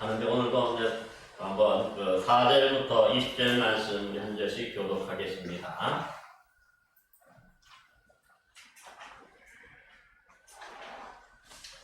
하는데 오늘도 이제 한번 그 4절부터 20절 말씀 우리 한 절씩 교독하겠습니다.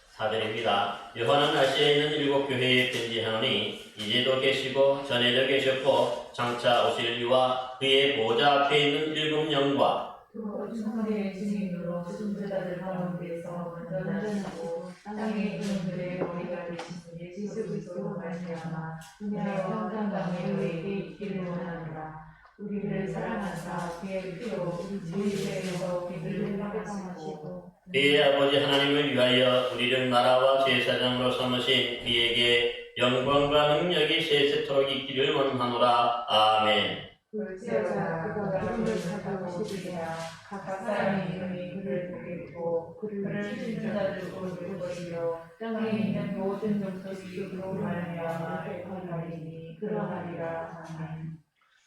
사절입니다. 요한은 아시아에 있는 7 교회에 편지하노니 이제도 계시고 전에도 계셨고 장차 오실 이와 그의 보좌 앞에 있는 7 영과 또 천사의 증인으로 순교자들 가운데서 완전하시고 땅에 있는 그의 머리가 되신 예수 그리스도로 말미암아 은혜와 평강감이 그에게 있기를 원하노라. 우리를 사랑하사 그의 피로 우리에게서 우리를 회복하시고 그의 아버지 하나님을 위하여 우리를 나라와 제사장으로 삼으신 그에게 영광과 능력이 세세토록 있기를 원하노라. 아멘. 볼지어다 그가 이름을 가지고 오시리라. 각 사람의 이름이 그를 보겠고 그를 치신 자들 볼 것이요 땅에 있는 모든 족속이 그로 말미암아 회복하리니 그러하리라. 아멘.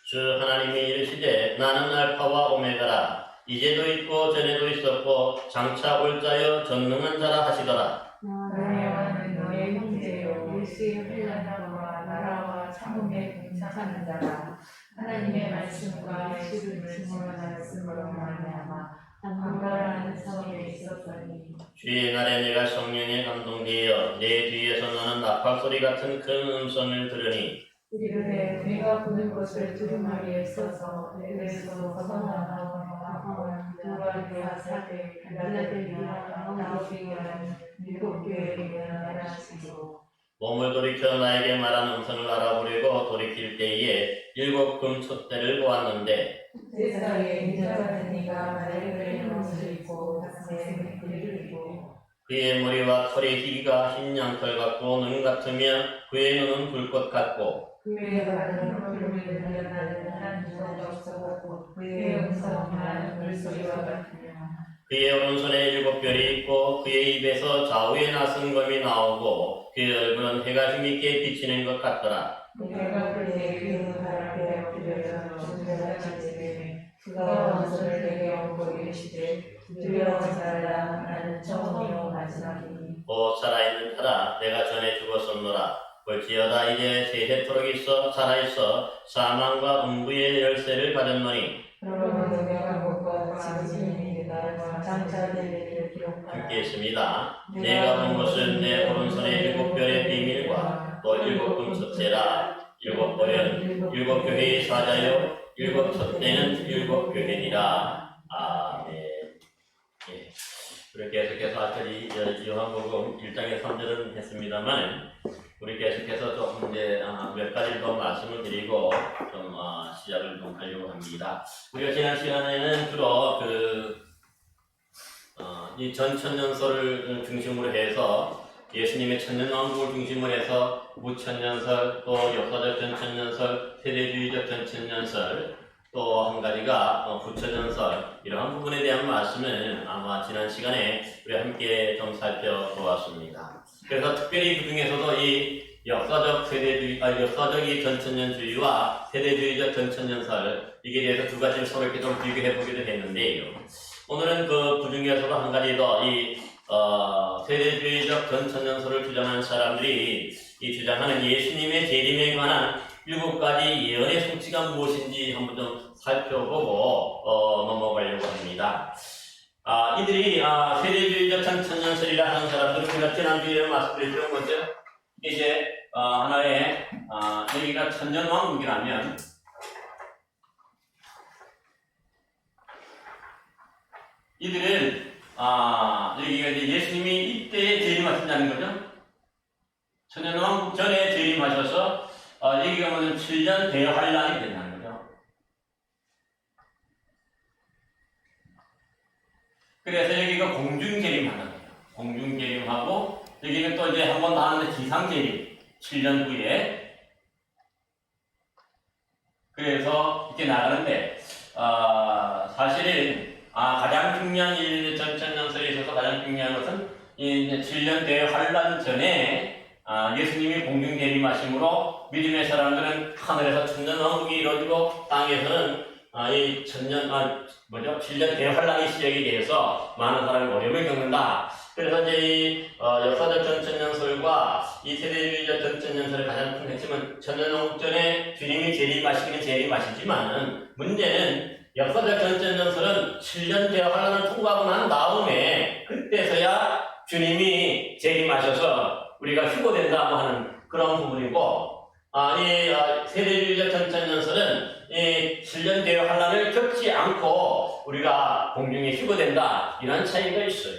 주 하나님이 이르시되 나는 알파와 오메가라. 이제도 있고 전에도 있었고 장차 올 자여 전능한 자라 하시더라. 너의 왕은 너의 형제요 일시의 혼란과 나라와 참음에 동참하는 자라. 하나님의 말씀과 예수를 증언하는 말씀으로 말미암아 단번가라는 성에 있었더니 주의 날에 내가 성령에 감동되어 내 뒤에서 나는 나팔소리 같은 큰 음성을 들으니 이르되 우리가 보는 것을 두루마리에 써서 내게서 벗어나고 두바리와 사대 갈라데리와 라오디게라는 7 교회에게 말하시고 몸을 돌이켜 나에게 말하는 음성을 알아보려고 돌이킬 때에 7 금촛대를 보았는데 세상에 인자받은 이가 말그레의 옷을 입고 가슴에 깃들을 입고 그의 머리와 털의 희가 흰 양털 같고 눈 같으며 그의 눈은 불꽃 같고 그의 발은 구름이 들려나는 한 무서운 썩었고 그의 음성은 물소리와 같으며 그의 오른손에 7 별이 있고 그의 입에서 좌우에 나선검이 나오고 그의 얼굴은 해가 힘있게 비치는 것 같더라. 내가 그의 그 바람에 엎드려서 중대하시되 그가 원수를 내게 얹고 이르시되 두려워하지 말라. 나는 처음이요 마지막이니 오 살아있는 자라 내가 전에 죽었었노라. 볼지어다 이제 세세토록 있어 살아있어 사망과 음부의 열쇠를 가졌노니 그러므로 내가 것과 지금이 내가 장자될 일을 기록하라. 함께 있습니다. 내가 본 것은 내 오른손에 7 별의 비밀과 또 7 금촛대라. 7 별은 7 교회의 사자요 7 촛대는 7 교회니라. 아멘. 예. 우리 계속해서 아까지 요한복음 1장의 3절은 했습니다만 우리 계속해서 조금 이제 몇 가지 더 말씀을 드리고 좀 시작을 좀 하려고 합니다. 우리가 지난 시간에는 주로 이 전천년설을 중심으로 해서 예수님의 천년왕국을 중심으로 해서 무천년설, 또 역사적 전천년설, 세대주의적 전천년설, 또 한 가지가 부천년설, 이러한 부분에 대한 말씀을 아마 지난 시간에 우리 함께 좀 살펴보았습니다. 그래서 특별히 그 중에서도 이 역사적 이 전천년주의와 세대주의적 전천년설, 이게 대해서 두 가지를 서로 이렇게 좀 비교해 보기도 했는데요. 오늘은 그 중에서도 한 가지 더 세대주의적 전천년설을 주장하는 사람들이 이 주장하는 예수님의 재림에 관한 7가지 예언의 성취가 무엇인지 한번 좀 살펴보고 넘어가려고 합니다. 이들이 세대주의적 전천년설이라 하는 사람들은 우리가 지난주에 말씀드렸죠. 먼저 이제 하나의 여기가 천년왕국이라면 이들은 여기가 이제 예수님이 이때에 재림하신다는 거죠. 천년왕국 전에 재림하셔서 여기가 뭐냐면 7년 대환란이 된다는 거죠. 그래서 여기가 공중재림하는 거예요. 공중재림하고 여기는 또 이제 한 번 더 하는데 지상재림 7년 후에. 그래서 이렇게 나가는데 사실은 가장 중요한 전천년설에 있어서 가장 중요한 것은 이제 7년 대환란 전에 예수님이 공중재림하심으로 믿음의 사람들은 하늘에서 천년왕국이 이루어지고 땅에서는 이 7년 대환란이 시작이 되어서 많은 사람이 어려움을 겪는다. 그래서 이제 이 역사적 전천년설과 이 세대주의적 전천년설의 가장 큰 핵심은 천년왕국전에 주님이 재림하시기는 재림하시지만 문제는 역사적 전천년설은 7년 대환란을 통과하고 난 다음에 그때서야 주님이 재림하셔서 우리가 휴고된다고 하는 그런 부분이고, 이 세대주의적 전천년설은 이 7년 대환란을 겪지 않고 우리가 공중에 휴고된다 이런 차이가 있어요.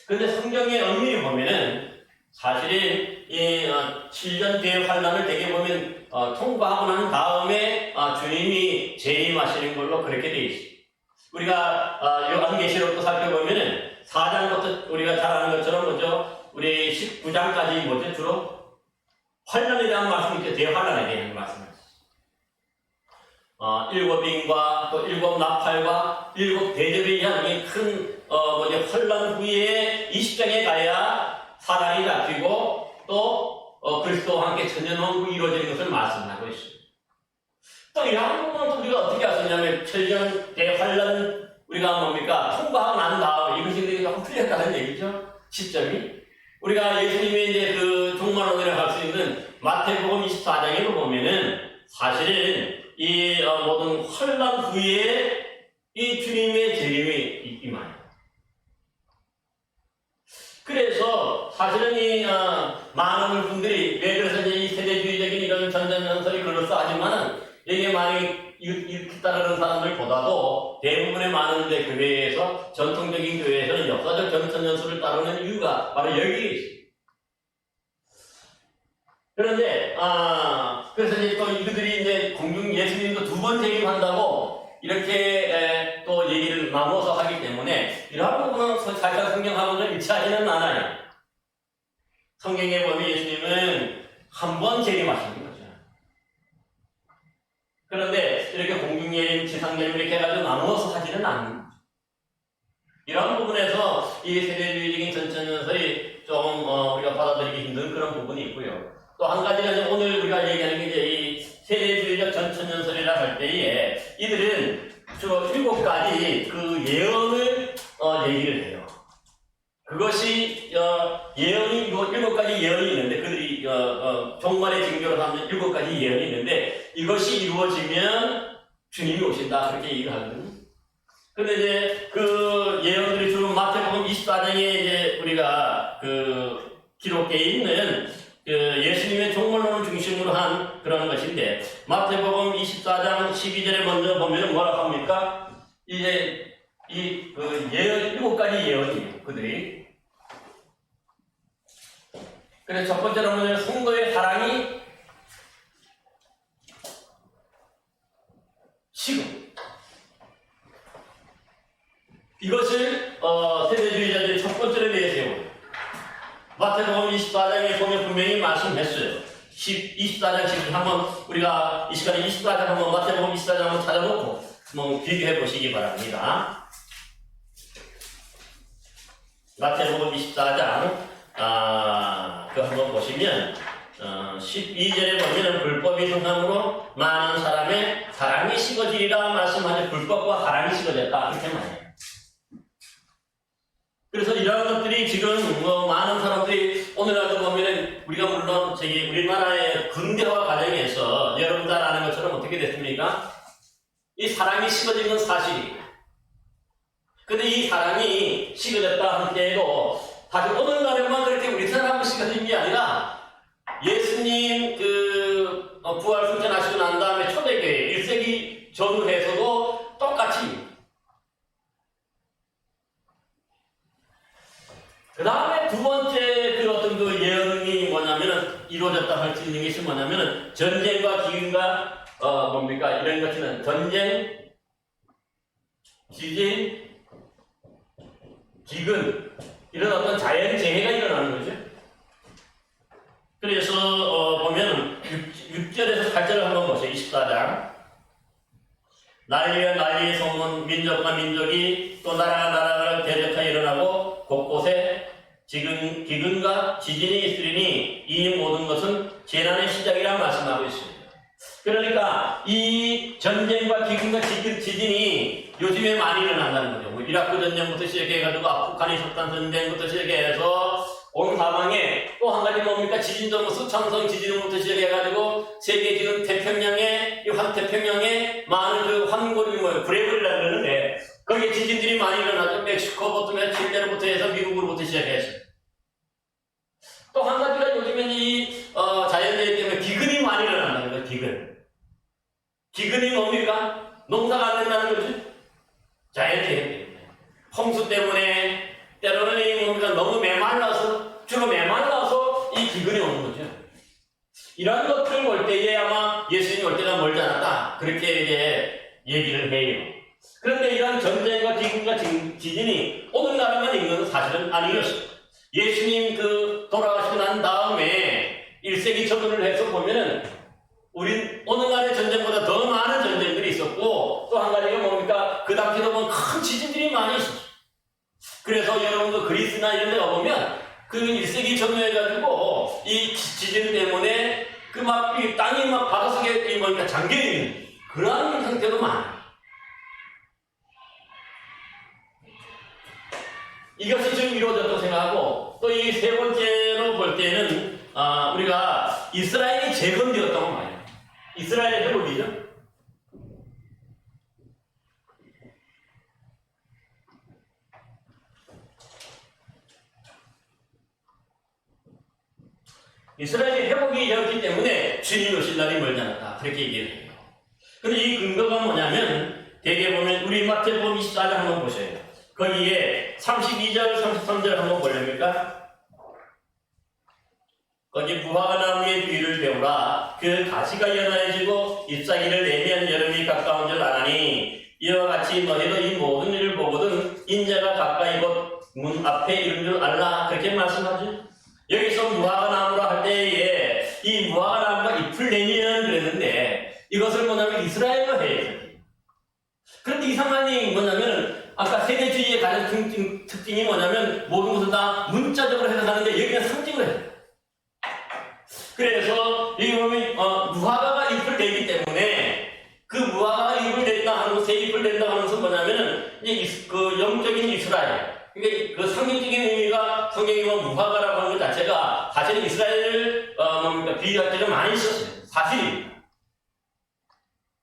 근데 성경의 엄밀히 보면은 사실은 이 7년 대환란을 되게 보면 통과하고 난 다음에 주님이 재림하시는 걸로 그렇게 돼 있어요. 우리가 요한계시록도 살펴보면은 4장부터 우리가 잘 아는 것처럼 뭐죠? 우리 19장까지 뭐죠? 주로 환란에 대한 말씀이 있죠. 대환란에 대한 말씀이죠. 7빙과 또 7나팔과 7대접에 의한 큰 환란 후에 20장에 가야 사랑이 잡히고 또 그리스도와 함께 천년왕국이 이루어지는 것을 말씀하고 있습니다. 또 이런 부분은 우리가 어떻게 할 수 있냐면 천년 대환란 우리가 뭡니까? 통과하고 난 다음에 이것이 조금 틀렸다는 얘기죠. 시점이. 우리가 예수님의 이제 그 종말론을 할 수 있는 마태복음 24장에도 보면은 사실은 이 모든 환란 후에 이 주님의 재림이 임하요. 그래서 사실은 이 많은 분들이 왜 그래서 이제 이 세대주의적인 이런 전전연설이 그럴싸하지만은 여기에 많이 이렇게 따르는 사람들보다도 대부분의 많은 교회에서 전통적인 교회에서는 역사적 전천연설을 따르는 이유가 바로 여기에 있습니다. 그런데 그래서 이제 또 이들이 이제 공중 예수님도 두 번 재림한다고 이렇게 또 얘기를 나누어서 하기 때문에 이러한 부분은 살짝 성경하고는 일치하지는 않아요. 성경에 보면 예수님은 한 번 재림하시는 거죠. 그런데 이렇게 공중예림, 지상예림 이렇게 해가지고 나누어서 하지는 않는 거죠. 이런 부분에서 이 세대주의적인 전천연설이 좀 우리가 받아들이기 힘든 그런 부분이 있고요. 또 한 가지는 오늘 우리가 얘기하는 게 이제 이 세대주의적 전천연설이라 할 때에 이들은 주로 7가지 그 예언을 얘기를 해요. 그것이 예언이 7가지 예언이 있는데 그들이 종말의 징조로 하는 7가지 예언이 있는데 이것이 이루어지면 주님이 오신다 그렇게 얘기를 하거든요. 근데 이제 그 예언들이 주로 마태복음 24장에 이제 우리가 그 기록되어 있는 그 예수님의 종말론을 중심으로 한 그런 것인데 마태복음 24장 12절에 먼저 보면 뭐라고 합니까? 이제 이 그 예언 7가지 예언이에요. 그들이. 그래서 첫 번째로 보면 성도의 사랑이 식음. 이것을 세대주의자들이 첫 번째로 내세워요. 마태복음 24장에 보면 분명히 말씀했어요. 24장 10절 한번 우리가 이 시간에 24장 한번 마태복음 24장 한번 찾아놓고 한번 비교해 보시기 바랍니다. 마태복음 24장 그 한번 보시면 12절에 보면 불법이 성함으로 많은 사람의 사랑이 식어지리라 말씀하죠. 불법과 사랑이 식어졌다 그렇게 말해요. 그래서 이러한 것들이 지금 많은 사람들이 오늘날도 보면은 우리가 물론 우리나라의 근대화 과정에서 여러분 잘 아는 것처럼 어떻게 됐습니까? 이 사랑이 식어진 건 사실이에요. 근데 이 사랑이 식어졌다 할 때에도 사실 오늘날에만 그렇게 우리 사람만 식어진 게 아니라 예수님 부활 승천하시고 난 다음에 초대교회 1세기 전후에서도 똑같이 그 다음에 두 번째 그 어떤 그 예언이 뭐냐면은 이루어졌다 할 수 있는 것이 뭐냐면은 전쟁과 기근과 뭡니까 이런 것들은 전쟁, 지진, 기근 이런 어떤 자연재해가 일어나는 거죠. 그래서 보면 6절에서 8절을 한번 보세요. 24장 난리와 난리의 소문 민족과 민족이 또 나라가 나라를 대적하여 일어나고 곳곳에 지금 기근과 지진이 있으리니 이 모든 것은 재난의 시작이라 말씀하고 있습니다. 그러니까 이 전쟁과 기근과 지진이 요즘에 많이 일어난다는 거죠. 뭐 이라크 전쟁부터 시작해가지고 아프가니스탄 전쟁부터 시작해서 온 사방에 또 한 가지 뭡니까? 지진도 뭐 수창성 지진부터 시작해가지고 세계 지금 태평양에, 이 환태평양에 많은 그 환골이 뭐예요? 브레이브리라 그러는데 거기에 지진들이 많이 일어나죠. 멕시코부터 칠레로부터 해서 미국으로부터 시작해서. 또 한 가지가 요즘에는 이 자연재해 때문에 기근이 많이 일어난다는 거예요. 기근이 뭡니까? 농사가 안 된다는 거지. 자연재해 때문에. 홍수 때문에 때로는 이 뭡니까? 너무 메말라서 주로 메말라서 이 기근이 오는 거죠. 이런 것들을 볼 때에 아마 예수님이 올 때가 멀지 않았다. 그렇게 이제 얘기를 해요. 그런데 이런 전쟁과 기근과 지진이 오늘날에만 있는 건 사실은 아니었어요. 예수님 돌아가시고 난 다음에 1세기 전후를 해서 보면은 우린 오늘날의 전쟁보다 더 많은 전쟁들이 있었고 또 한 가지가 뭡니까? 그 당시에도 보면 큰 지진들이 많이 있었어요. 그래서 여러분 그리스나 이런 데 가보면 그 1세기 전후에 가지고 이 지진 때문에 이 땅이 막 바닷속에 뭡니까? 잠겨있는 그런 형태도 많아요. 이것이 지금 이루어졌다고 생각하고 또 이 세 번째로 볼 때는 우리가 이스라엘이 재건되었다고 말해요. 이스라엘의 회복이죠. 이스라엘이 회복이 되었기 때문에 주님 오실 날이 멀지 않았다. 그렇게 얘기를 해요. 근데 이 근거가 뭐냐면 대개 보면 우리 마태복음 24장 한번 보셔요. 거기에 32절, 33절 한번 보렵니까? 거기 무화과 나무의 비유를 배우라. 그 가시가 연하여지고 잎사귀를 내면 여름이 가까운 줄 아나니 이와 같이 너희도 이 모든 일을 보거든 인자가 가까이 곧 문 앞에 이른 줄 알라. 그렇게 말씀하죠. 여기서 무화과 나무라 할 때에 이 무화과 나무가 잎을 내면 그랬는데 이것을 뭐냐면 이스라엘로 해요. 그런데 이상한 얘기 뭐냐면 아까 세대주의의 가장 특징이 뭐냐면 모든 것을 다 문자적으로 해석하는데 여기는 상징을 해요. 그래서 여기 보면 무화과가 잎을 내기 때문에 그 무화과가 잎을 낸다 하는 새 잎을 낸다 하는 것은 뭐냐면은 이제 그 영적인 이스라엘. 그러니까 그 상징적인 의미가 성경이 무화과라고 하는 것 자체가 사실은 이스라엘을 비유할 때가 많이 있었어요. 사실입니다.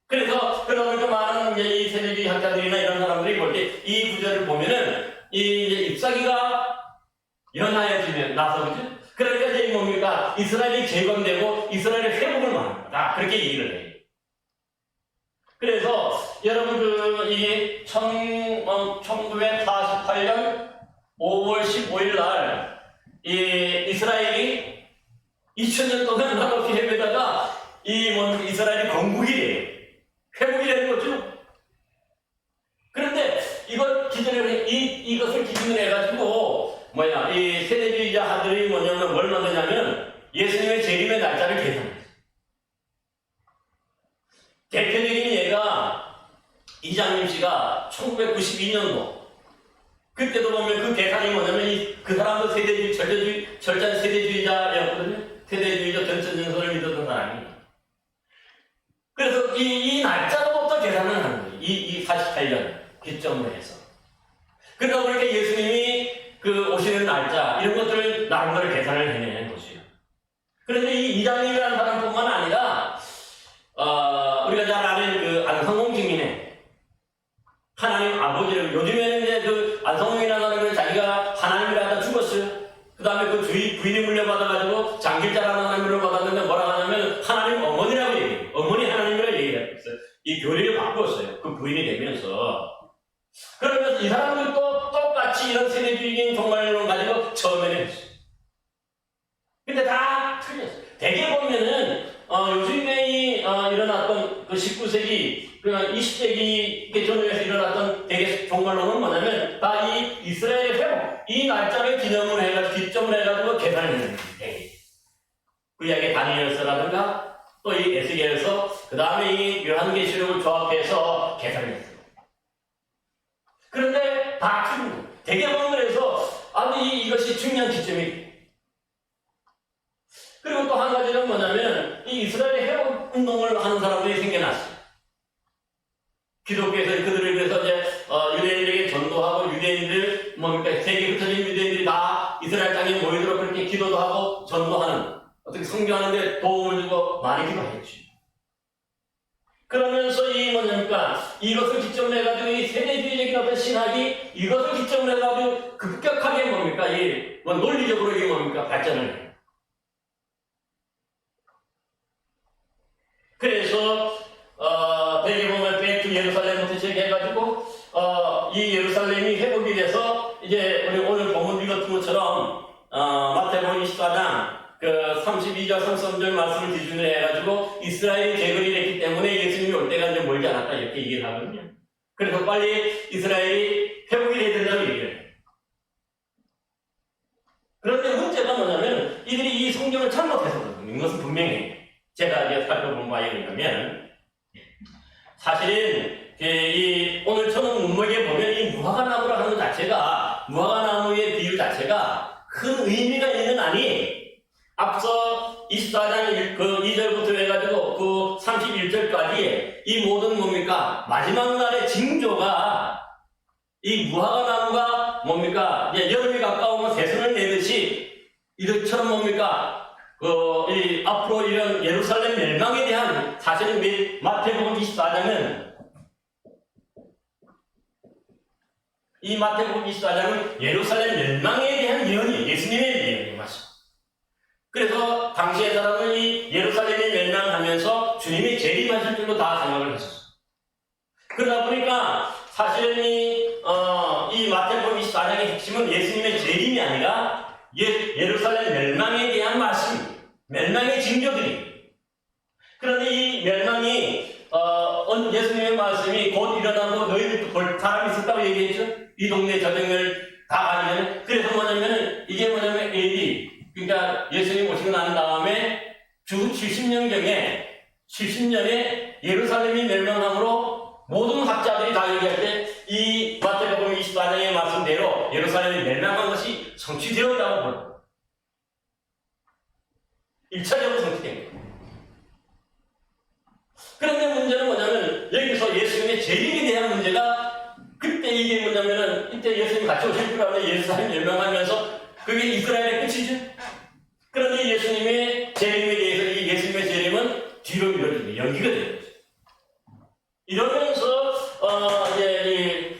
그래서 그러니까 많은 이제 이 세대주의 학자들이나 이런 사람들이 볼 때 이 구절을 보면은 이 이제 잎사귀가 연하여지면 나서 그죠? 그러니까 이제 뭡니까? 이스라엘이 재건되고 이스라엘의 회복을 말하는 거다. 그렇게 얘기를 해요. 그래서 여러분 이게 1948년 5월 15일 날 이스라엘이 2000년 동안 한없이 헤매다가 이스라엘이 건국이 돼요. 회복이 되는 거죠. 그런데 이것을 기준으로 해가지고 이 세대주의자들이 뭐냐면 뭘 만드냐면 예수님의 재림의 날짜를 계산해요. 대표적인 예가 이장님 씨가 1992년도 그때도 보면 그 계산이 뭐냐면 그 사람도 철저한 세대주의자였거든요. 세대주의적 전천전설을 믿었던 사람이. 그래서 이 날짜로부터 계산을 하는 거예요. 이 48년 기점으로 해서. 그러다 보니까 예수님이 오시는 날짜 이런 것들을 나름대로 계산을 해내는 것이에요. 그런데 이 이장님이라는 사람뿐만 아니라 우리가 잘 아는 안성홍 증인의 하나님 아버지를 요즘에는 이제 안성홍이라는 사람은 자기가 하나님이라 하다 죽었어요. 그 다음에 부인이 물려받아가지고 장길자라는 하나님을 받았는데 뭐라 하냐면 하나님 어머니라고 얘기해요. 어머니 하나님이라고 얘기를 했어요. 이 교리를 바꾸었어요. 그 부인이 되면서. 그러면서 이 사람들도 똑같이 이런 세대주의적인 종말론을 가지고 처음에는 했어요. 근데 다 틀렸어요. 대개 보면은 요즘에 일어났던 19세기, 20세기 전후에서 일어났던 대개 종말론은 뭐냐면 다 이 이스라엘의 회복, 이 날짜를 기점으로 해가지고 계산을 했는 거예요. 구약의 다니엘서라든가 또 이 에스겔서, 그 다음에 이 요한계시록을 조합해서 계산을 했어요. 그런데 다 틀린 거예요. 대개 보면 그래서 이것이 중요한 기점이에요. 그리고 또 한 가지는 뭐냐면 이 이스라엘의 회복 운동을 하는 사람 기독교에서 그들을 위해서 이제 유대인들에게 전도하고 유대인들 뭡니까 세계 흩어진 유대인들이 다 이스라엘 땅에 모이도록 그렇게 기도도 하고 전도하는 어떻게 성교하는데 도움을 주고 많이 기도했죠. 그러면서 이 뭐냐니까 이것을 기점으로 해가지고 이 세대주의적인 어떤 신학이 이것을 기점으로 해가지고 급격하게 뭡니까 이 논리적으로 이게 뭡니까 발전을 해요. 그래서 대개 보면 백투 예루살렘부터 시작해가지고 이 예루살렘이 회복이 돼서 이제 우리 오늘 본문 읽었던 것처럼 마태복음 24장 그 32절 33절 말씀을 기준으로 해가지고 이스라엘이 재건이 됐기 때문에 예수님이 올 때가 이제 멀지 않았다 이렇게 얘기를 하거든요. 그래서 빨리 이스라엘이 회복이 돼야 된다고 얘기를 해요. 그런데 문제가 뭐냐면 이들이 이 성경을 잘못해서 그렇거든요. 이것은 분명히 제가 이제 살펴본 바에 의하면 사실은 이 오늘 저는 문맥에 보면 이 무화과나무라 하는 것 자체가 무화과나무의 비유 자체가 큰 의미가 있는 아니 앞서 24장 그 2절부터 해가지고 그 31절까지 이 모든 뭡니까 마지막 날의 징조가 이 무화과나무가 뭡니까 이제 여름이 가까우면 새순을 내듯이 이것처럼 뭡니까 이 앞으로 이런 예루살렘 멸망에 대한 사실은 마태복음 24장은 이 마태복음 24장은 예루살렘 멸망에 대한 예언이에요. 예수님의 예언이 맞습니다. 그래서 당시의 사람은 이 예루살렘이 멸망하면서 주님이 재림하실 줄로 다 생각을 했었어요. 그러다 보니까 사실은 이 마태복음 24장의 핵심은 예수님의 재림이 아니라 예루살렘 멸망에 대한 말씀, 멸망의 징조들이. 그런데 이 멸망이 예수님의 말씀이 곧 일어나고 너희들도 볼 사람이 있었다고 얘기했죠. 이 동네 저정을 다 가기 전에. 그래서 뭐냐면 이게 뭐냐면 AD 그러니까 예수님 오시고 난 다음에 주 70년에 예루살렘이 멸망함으로 모든 학자들이 다 얘기할 때 이 마태복음 24장의 말씀대로 예루살렘이 멸망한 것이 성취되었다고 봅니다. 1차적으로 성취된 거예요. 그런데 문제는 뭐냐면 여기서 예수님의 재림에 대한 문제가 그때 이게 뭐냐면은 이때 예수님 같이 오실 줄 알았는데 예루살렘 멸망하면서 그게 이스라엘의 끝이죠. 그런데 예수님의 재림에 대해서 이 예수님의 재림은 뒤로 미뤄지고 연기가 되는 거죠. 이러면서 이제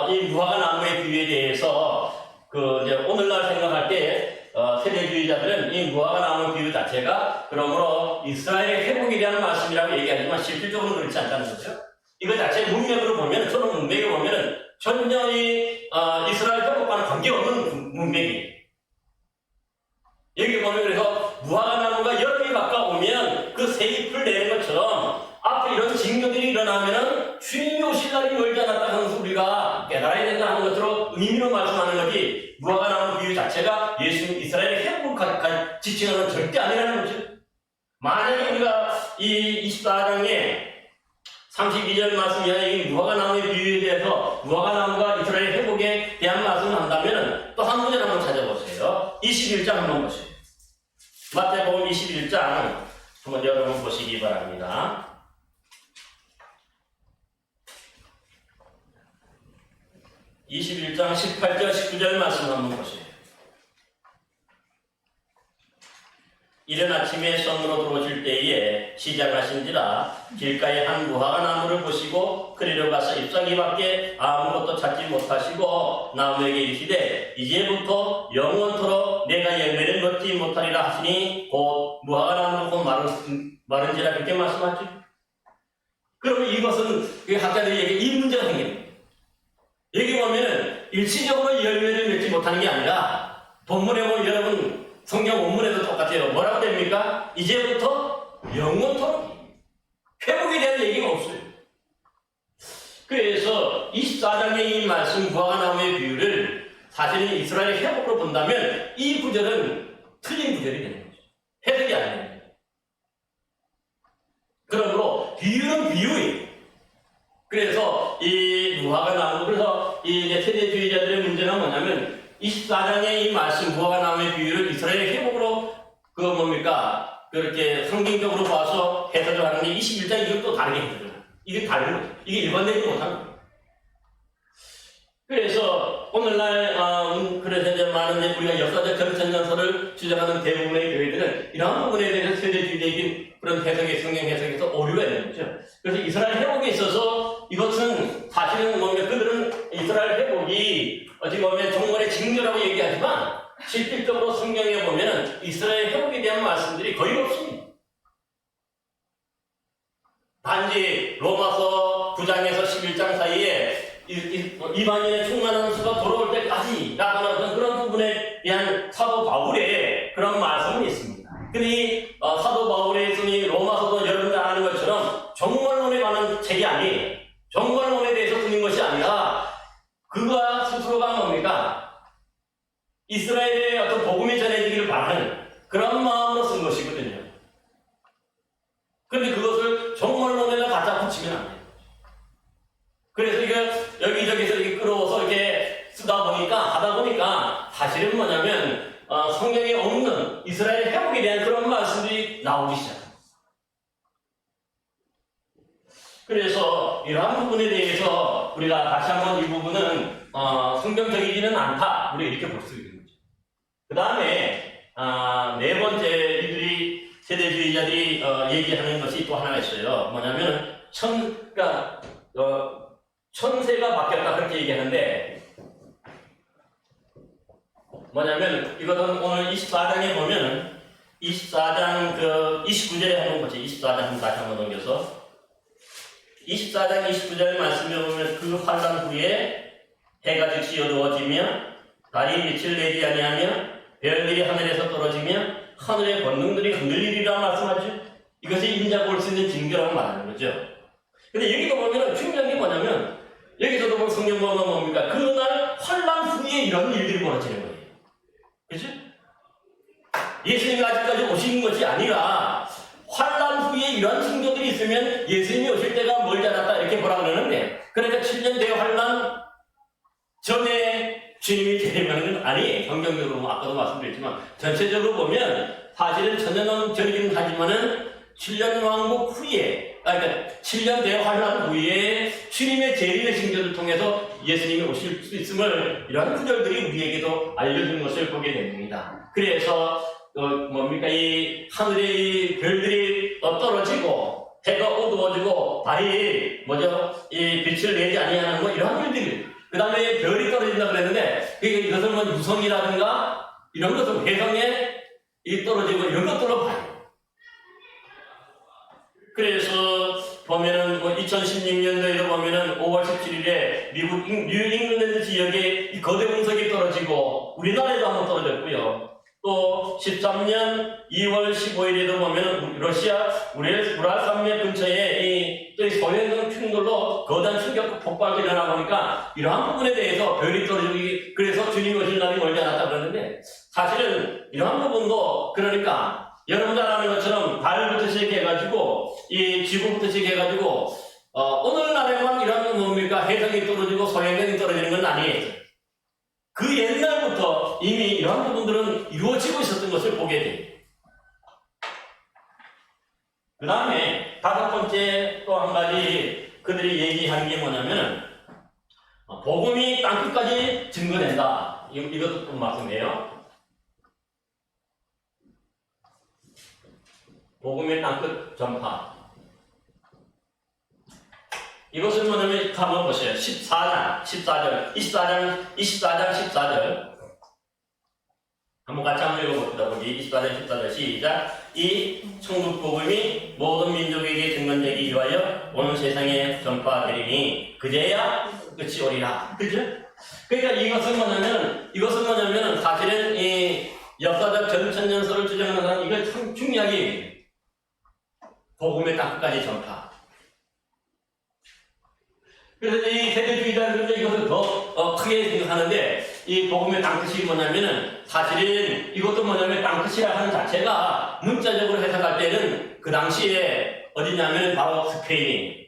이 무화과나무의 비유에 대해서 이제 오늘날 생각할 때 세대주의자들은 이 무화과나무 비유 자체가 그러므로 이스라엘의 회복에 대한 말씀이라고 얘기하지만 실질적으로는 그렇지 않다는 거죠. 이거 자체 문맥으로 보면 저는 문맥에 보면은 전혀 이스라엘 회복과는 관계없는 문맥이에요. 여기 보면 그래서 무화과나무가 여름이 가까우면 그 새 잎을 내는 것처럼 앞에 이런 징조들이 일어나면은 주님이 오실 날이 멀지 않았다 하는 것을 우리가 깨달아야 된다 하는 것으로 의미로 말씀하는 거지 무화과나무 비유 자체가 예수 이스라엘의 회복을 지칭하는 절대 아니라는 거죠. 만약에 우리가 이 24장에 32절 말씀이나 이 무화과나무의 비유에 대해서 무화과나무가 이스라엘 회복에 대한 말씀을 한다면 또 한 문제를 한번 찾아보세요. 21장 한번 보세요. 마태복음 21장 한번 여러분 보시기 바랍니다. 21장 18절 19절 말씀 한번 보세요. 이른 아침에 성으로 들어오실 때에 시장하신지라 길가에 한 무화과나무를 보시고 그리로 가서 잎사귀 밖에 아무것도 찾지 못하시고 나무에게 이르시되 이제부터 영원토록 내가 열매를 맺지 못하리라 하시니 곧 무화과나무는 곧 마른지라 그렇게 말씀하죠. 그러면 이것은 학자들이 얘기해 이 문제가 생깁니다. 여기 보면 일시적으로 열매를 맺지 못하는 게 아니라 본문에 보면 여러분 성경 원문에도 똑같아요. 뭐라고 됩니까? 이제부터 영원토록 회복에 대한 얘기가 없어요. 그래서 24장의 이 말씀 무화과나무의 비유를 사실은 이스라엘의 회복으로 본다면 이 구절은 틀린 구절이 되는 거죠. 해석이 아니에요. 그러므로 비유는 비유예요. 그래서 이 무화과나무 그래서 이 세대주의자들의 문제는 뭐냐면 24장의 이 말씀 무화과나무의 비유를 이스라엘의 회복으로 그렇게 성경적으로 봐서 해석을 하는 게 21장 이것도 다르게 해석을 합니다. 이게 다른 거죠. 이게 일반되지 못한 거예요. 그래서 오늘날 그래서 이제 많은 이제 우리가 역사적 전천년설을 주장하는 대부분의 교회들은 이러한 부분에 대해서 세대주의적인 그런 해석의 성경 해석에서 오류가 있는 거죠. 그래서 이스라엘 회복에 있어서 이것은 사실은 뭐냐면 그들은 이스라엘 회복이 어떻게 보면 정말의 징조라고 얘기하지만 실질적으로 성경에 보면은 이스라엘 회복에 대한 말씀들이 거의 없습니다. 단지 로마서 9장에서 11장 사이에 이방인의 충만한 수가 돌아올 때까지 라고 하는 그런 부분에 대한 사도 바울의 그런 말씀은 있습니다. 근데 이 사도 바울의 쓰니 로마서도 여러분들 아는 것처럼 종말론에 관한 책이 아니에요. 종말론에 대해서 쓰는 것이 아니라 그가 스스로가 뭡니까? 이스라엘의 어떤 복음이 전해지기를 바라는 그런 마음으로 쓴 것이거든요. 그런데 그것을 종말론에다 갖다 붙이면 안 돼요. 그래서 이거 여기저기서 이렇게 끌어와서 이렇게 하다 보니까 사실은 뭐냐면 성경에 없는 이스라엘 회복에 대한 그런 말씀들이 나오기 시작합니다. 그래서 이러한 부분에 대해서 우리가 다시 한번 이 부분은 성경적이지는 않다. 우리 이렇게 볼 수 있는 거죠. 그 다음에 네 번째 이들이 세대주의자들이 얘기하는 것이 또 하나 있어요. 뭐냐면 천세가 바뀌었다 그렇게 얘기하는데 뭐냐면 이것은 오늘 24장에 보면은 24장 29절에 한번 보죠. 24장 다시 한번 넘겨서 24장 29절 말씀에 보면 그 환란 후에 해가 즉시 어두워지며 달이 빛을 내지 아니하며 별들이 하늘에서 떨어지며 하늘의 권능들이 흔들리리라 말씀하죠. 이것이 인자 볼 수 있는 징조라고 말하는 거죠. 근데 여기도 보면 중요한 게 뭐냐면 여기서도 보면 성경 보면 뭡니까? 그날 환란 후에 이런 일들이 벌어지는 거예요. 그렇죠? 예수님이 아직까지 오신 것이 아니라 환란 후에 이런 징조들이 있으면 예수님이 오실 때가 멀지 않았다 이렇게 보라 그러는데 그러니까 7년 대환란 전에 주님이 재림하는 건 아니에요. 성경적으로 아까도 말씀드렸지만 전체적으로 보면 사실은 천년 전이긴 하지만은 7년 왕국 후에 그러니까 7년 대환란 후에 주님의 재림의 징조를 통해서 예수님이 오실 수 있음을 이러한 구절들이 우리에게도 알려준 것을 보게 됩니다. 그래서 뭡니까 이 하늘의 별들이 떨어지고 해가 어두워지고 달이 이 빛을 내지 아니하는 뭐 이러한 일들이 그 다음에 별이 떨어진다 그랬는데 이것을 뭐 유성이라든가 이런 것을 해성에 떨어지고 이런 것들로 봐요. 그래서 보면은 2016년도에도 보면은 5월 17일에 미국 뉴잉글랜드 지역에 이 거대 운석이 떨어지고 우리나라에도 한번 떨어졌고요. 또 13년 2월 15일에도 보면은 러시아 우랄 산맥 근처에 이 소행성 충돌로 거대한 충격 폭발이 일어나 보니까 이러한 부분에 대해서 별이 떨어지기 그래서 주님이 오실 날이 멀지 않았다 그러는데 사실은 이러한 부분도 그러니까 여러분 잘 아는 것처럼 달부터 시작해가지고 이 지구부터 시작해가지고 오늘날에만 이런 뭡니까 해성이 떨어지고 소행성이 떨어지는 건 아니에요. 그 옛날부터 이미 이러한 부분들은 이루어지고 있었던 것을 보게 돼요. 그 다음에 다섯 번째 또 한 가지 그들이 얘기하는 게 뭐냐면 복음이 땅끝까지 증거된다. 이것도 또 말씀이에요. 복음의 땅끝 전파. 이것은 뭐냐면 한번 보세요. 24장 14절 한번 같이 한번 읽어봅시다. 거기 24장 14절 시작. 이 천국 복음이 모든 민족에게 증언되기 위하여 온 세상에 전파되리니 그제야 끝이 오리라. 그죠? 그러니까 이것은 뭐냐면 사실은 이 역사적 전천년설을 주장하는 사람 이걸 참 중요하게 얘기해요. 복음의 땅끝까지 전파. 그래서 이 세대주의자들은 이것을 더 크게 생각하는데 이 복음의 땅끝이 뭐냐면은 사실은 이것도 뭐냐면 땅끝이라 하는 자체가 문자적으로 해석할 때는 그 당시에 어디냐면 바로 스페인.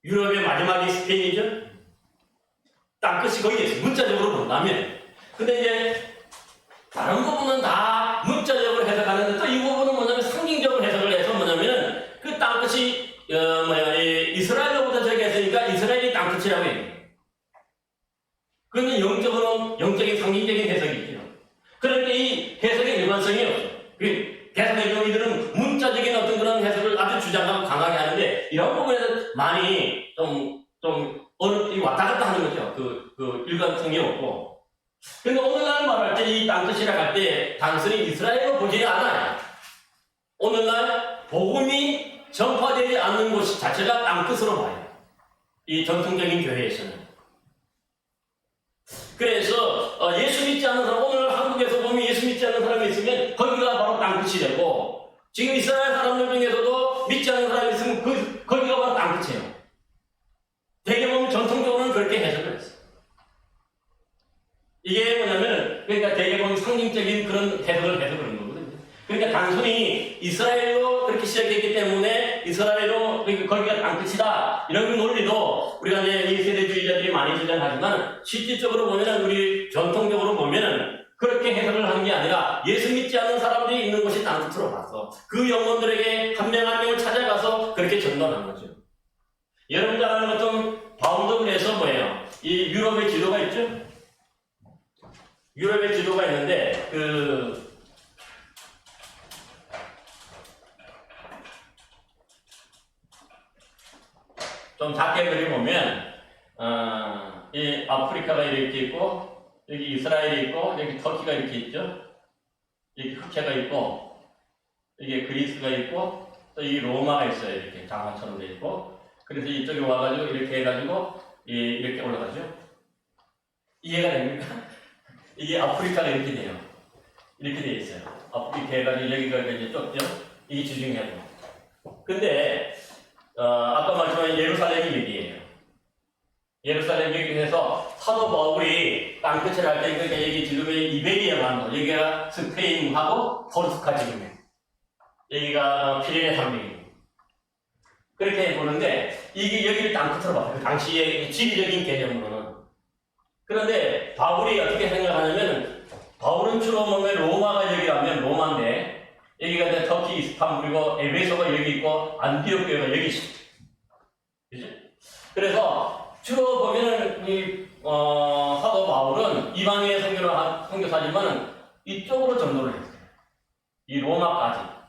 유럽의 마지막이 스페인이죠. 땅끝이 거기에 있어요. 문자적으로 본다면. 근데 이제 다른 부분은 다 문자적으로 해석하는데 또 이 부분은 뭐냐면 상징적으로 해석을 해서 뭐냐면 그 땅끝이 이스라엘 좀 영적인 상징적인 해석이죠. 그런데 이 해석의 일관성이 없어. 해석의 경우들은 문자적인 어떤 그런 해석을 아주 주장하고 강하게 하는데 이런 부분에서 많이 좀 어느 때 왔다 갔다 하는 거죠. 그 일관성이 없고. 그러니까 오늘날 말할 때 이 땅끝이라 할 때 단순히 이스라엘로 보지 않아요. 오늘날 복음이 전파되지 않는 곳 자체가 땅끝으로 봐요. 이 전통적인 교회에서는. 그래서 예수 믿지 않는 사람, 오늘 한국에서 보면 예수 믿지 않는 사람이 있으면 거기가 바로 땅끝이 되고, 지금 이스라엘 사람들 중에서도 믿지 않는 사람이 있으면 거기가 바로 땅끝이에요. 대개 보면 전통적으로는 그렇게 해석을 했어요. 이게 뭐냐면, 그러니까 대개 보면 상징적인 그런 해석을 해서 그런 거거든요. 그러니까 단순히 이스라엘로 그렇게 시작했기 때문에 이스라엘로 그러니까 거기가 땅끝이다 이런 논리도 우리가 이제 이 세대주의자들이 많이 주장하지만 실질적으로 보면은 우리 전통적으로 보면은 그렇게 해석을 하는 게 아니라 예수 믿지 않는 사람들이 있는 곳이 땅끝으로 봤어. 그 영혼들에게 한 명 한 명을 찾아가서 그렇게 전도한 거죠. 여러분 잘 아는 것좀 바울도 그래서 뭐예요? 이 유럽의 지도가 있죠? 유럽의 지도가 있는데 좀 작게 그려보면 이 아프리카가 이렇게 있고 여기 이스라엘이 있고 여기 터키가 이렇게 있죠. 여기 흑해가 있고 여기 그리스가 있고 또 이 로마가 있어요. 이렇게 장화처럼 돼 있고 그래서 이쪽에 와가지고 이렇게 해가지고 이렇게 올라가죠. 이해가 됩니까? 이게 아프리카가 이렇게 돼요. 이렇게 돼 있어요. 아프리카 해가지고 여기가 이제 좁죠. 이게 지중해고. 근데 아까 말씀한 예루살렘이 여기예요. 예루살렘 여기에서 사도 바울이 땅끝을 할 때 그러니까 여기 지금의 이베리아 반도 여기가 스페인하고 포르투갈 지금이에요. 여기가 피레네 산맥이에요. 그렇게 보는데 이게 여기를 땅끝으로 봐요. 그 당시의 지리적인 개념으로는. 그런데 바울이 어떻게 생각하냐면 바울은 주로 보면 로마가 여기라면 로마인데 여기가 이제 터키 이스탄불이고 에베소가 여기 있고 안디옥 교회가 여기 있어요. 그죠? 그래서 주로 보면은 사도 바울은 이방인의 선교사지만 이쪽으로 전도를 했어요. 이 로마까지.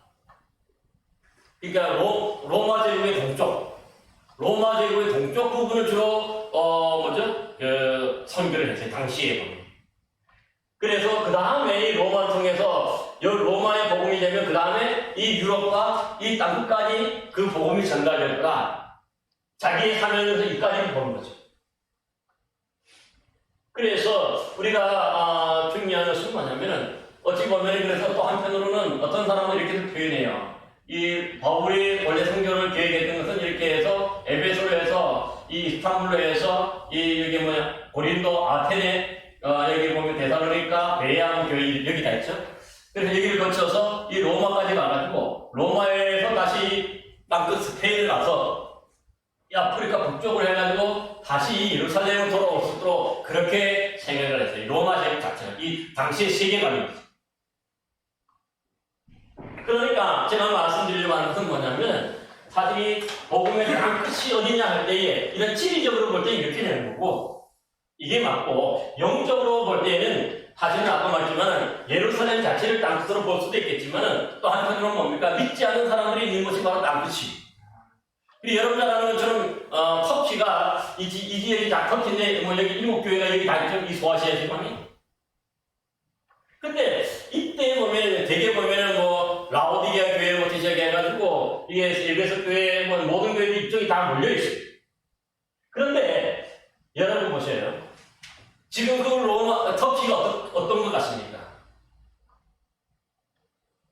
그러니까 로마 제국의 로마 제국의 동쪽 부분을 주로 선교를 했어요. 당시에 보면. 그래서 그 다음에 이 로마를 통해서 로마의 복음이 되면 그 다음에 이 유럽과 이 땅끝까지 그 복음이 전달될 거다. 자기의 사명에서 이까지를 보는 거죠. 그래서 우리가 중요한 것은 뭐냐면은 어찌 보면 그래서 또 한편으로는 어떤 사람은 이렇게 표현해요. 이 바울이 원래 선교를 계획했던 것은 이렇게 해서 에베소로 해서 이 이스탄불로 해서 여기 고린도, 아테네 여기 보면 데살로니가, 베레아 교회 여기 다 있죠. 그래서 여기를 거쳐서 이 로마까지 가가지고 로마에서 다시 땅끝 스페인을 가서 이 아프리카 북쪽을 해가지고 다시 예루살렘으로 돌아올 수 있도록 그렇게 생각을 했어요. 로마 제국 자체가 이 당시의 세계관입니다. 그러니까 제가 말씀드리려고 하는 것은 뭐냐면 사실 이 복음의 땅끝이 어디냐 할 때에 이런 지리적으로 볼 때 이렇게 되는 거고 이게 맞고 영적으로 볼 때는 사실은 아까 말했지만 예루살렘 자체를 땅끝으로 볼 수도 있겠지만 또 한편으로는 뭡니까? 믿지 않는 사람들이 있는 곳이 바로 땅끝이. 그리고 여러분 잘 아는 것처럼 터키가 이 지역이 다 터키인데 여기 일곱 교회가 여기 다 있죠. 이 소아시아 지방이. 근데 이때 보면 대개 보면은 라오디게아 교회부터 시작해가지고 이게 에베소 교회 모든 교회들이 이쪽이 다 몰려 있어요. 그런데 여러분 보세요. 지금 그 터키가 어떤 것 같습니까?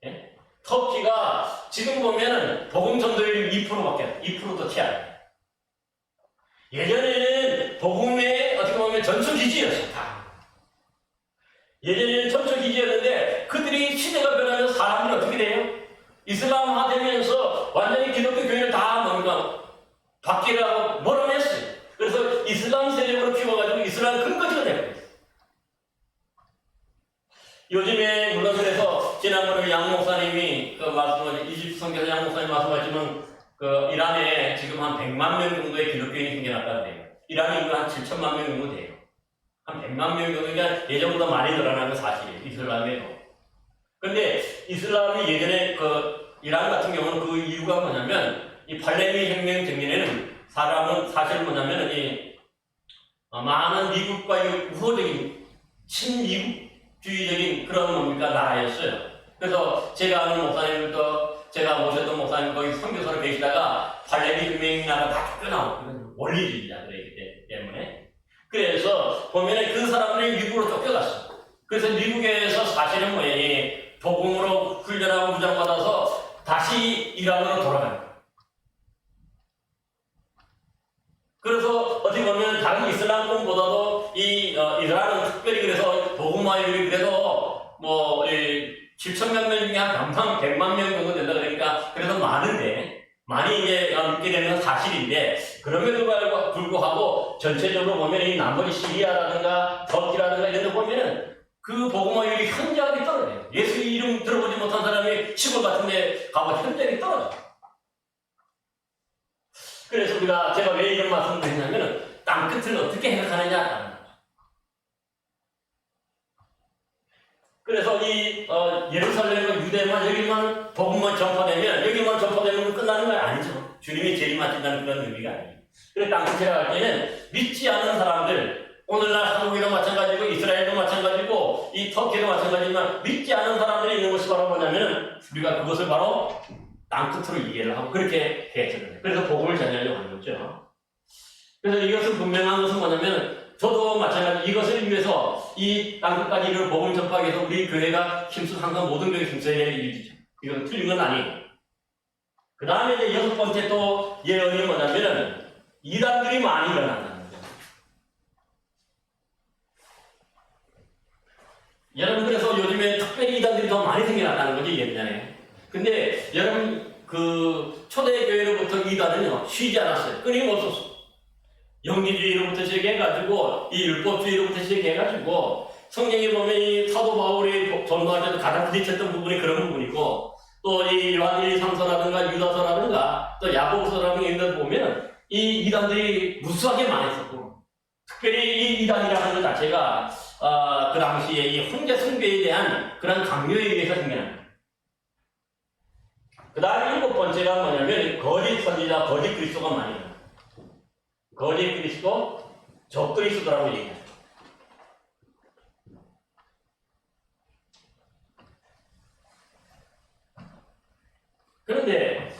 예? 터키가 지금 보면은 복음 전도율이 2%밖에 2%도 티 안 나요. 예전에는 복음의 어떻게 보면 전초 기지였어요. 다. 예전에는 전초 기지였는데 그들이 시대가 변하면서 사람들이 어떻게 돼요? 이슬람화 되면서 완전히 기독교 교회를 다 바뀌라고 몰아냈어요. 그래서 이슬람 세력으로 키워가지고 이슬람 근거지가 되고 요즘에 물론 그래서 지난번에 양 목사님이 이집트 선교사 양 목사님 말씀하시면 이란에 지금 한 100만 명 정도의 기독교인이 생겨났다는데요. 이란이 한 7천만 명 정도 돼요. 한 100만 명 정도, 그러니까 예전보다 많이 늘어난 건 사실이에요. 이슬람에도. 근데 이슬람이 예전에 그 이란 같은 경우는 그 이유가 뭐냐면 이 팔레미 혁명 전년에는 사람은 사실 뭐냐면 이 많은 미국과 우호적인 친미국주의적인 그런 뭡니까 나라였어요. 그래서 제가 아는 목사님도 제가 모셨던 목사님 거기 선교사로 계시다가 팔레미 혁명 나라 다 쫓겨나고 원리주의자 그랬기 때문에 그래서 보면은 그 사람들이 미국으로 쫓겨갔어. 그래서 미국에서 사실은 뭐예요? 복음으로 훈련하고 무장받아서 다시 이란으로 돌아가요. 그래서 어떻게 보면 다른 이슬람권보다도 이 이란은 특별히 그래서 복음화율이 그래도 뭐 7천만 명 중에 한 100만 명 정도 된다 그러니까 그래서 많은데 많이 이제 믿게 되는 건 사실인데 그럼에도 불구하고 전체적으로 보면 이 나머지 시리아라든가 터키라든가 이런 데 보면은 그 복음화율이 현저하게 떨어져요. 예수 이름 들어보지 못한 사람이 시골 같은 데 가면 현저하게 떨어져요. 그래서 제가 왜 이런 말씀을 드리냐면은 땅끝을 어떻게 해석하느냐. 그래서 이 예루살렘과 유대만 여기만 복음만 전파되면 여기만 전파되면 끝나는 건 아니죠. 주님이 재림하신다는 그런 의미가 아니에요. 그래서 땅끝이라고 할 때는 믿지 않는 사람들 오늘날 한국에도 마찬가지고 이스라엘도 마찬가지고 이 터키도 마찬가지지만 믿지 않는 사람들이 있는 것이 바로 뭐냐면은 우리가 그것을 바로 땅끝으로 이해를 하고 그렇게 해석을 해요. 그래서 복음을 전하려고 하는 거죠. 그래서 이것은 분명한 것은 뭐냐면 저도 마찬가지 이것을 위해서 이 땅끝까지 이를 복음 전파하기 위해서 우리 교회가 항상 모든 교회 힘써야 될 일이죠. 이건 틀린 건 아니에요. 그 다음에 이제 6번째 또 예언이 뭐냐면은 이단들이 많이 일어난다는 거죠. 여러분 그래서 요즘에 특별히 이단들이 더 많이 생겨났다는 거죠, 옛날에. 근데 여러분 그 초대교회로부터 이단은요 쉬지 않았어요. 끊임없었어. 영지주의로부터 시작해가지고 이 율법주의로부터 시작해가지고 성경에 보면 이 사도 바울이 전도할 때도 가장 부딪혔던 부분이 그런 부분이고 또 이 요한 1, 2, 3서라든가 유다서라든가 또 야고보서라든가 이런 데 보면 이 이단들이 무수하게 많았었고 특별히 이 이단이라는 것 자체가 그 당시에 이 혼자 숭배에 대한 그런 강요에 의해서 생겨납니다. 그 다음에 7번째가 뭐냐면 거짓 선지자, 거짓 그리스도가 많이 나요. 거짓 그리스도, 적 그리스도라고 얘기해요. 그런데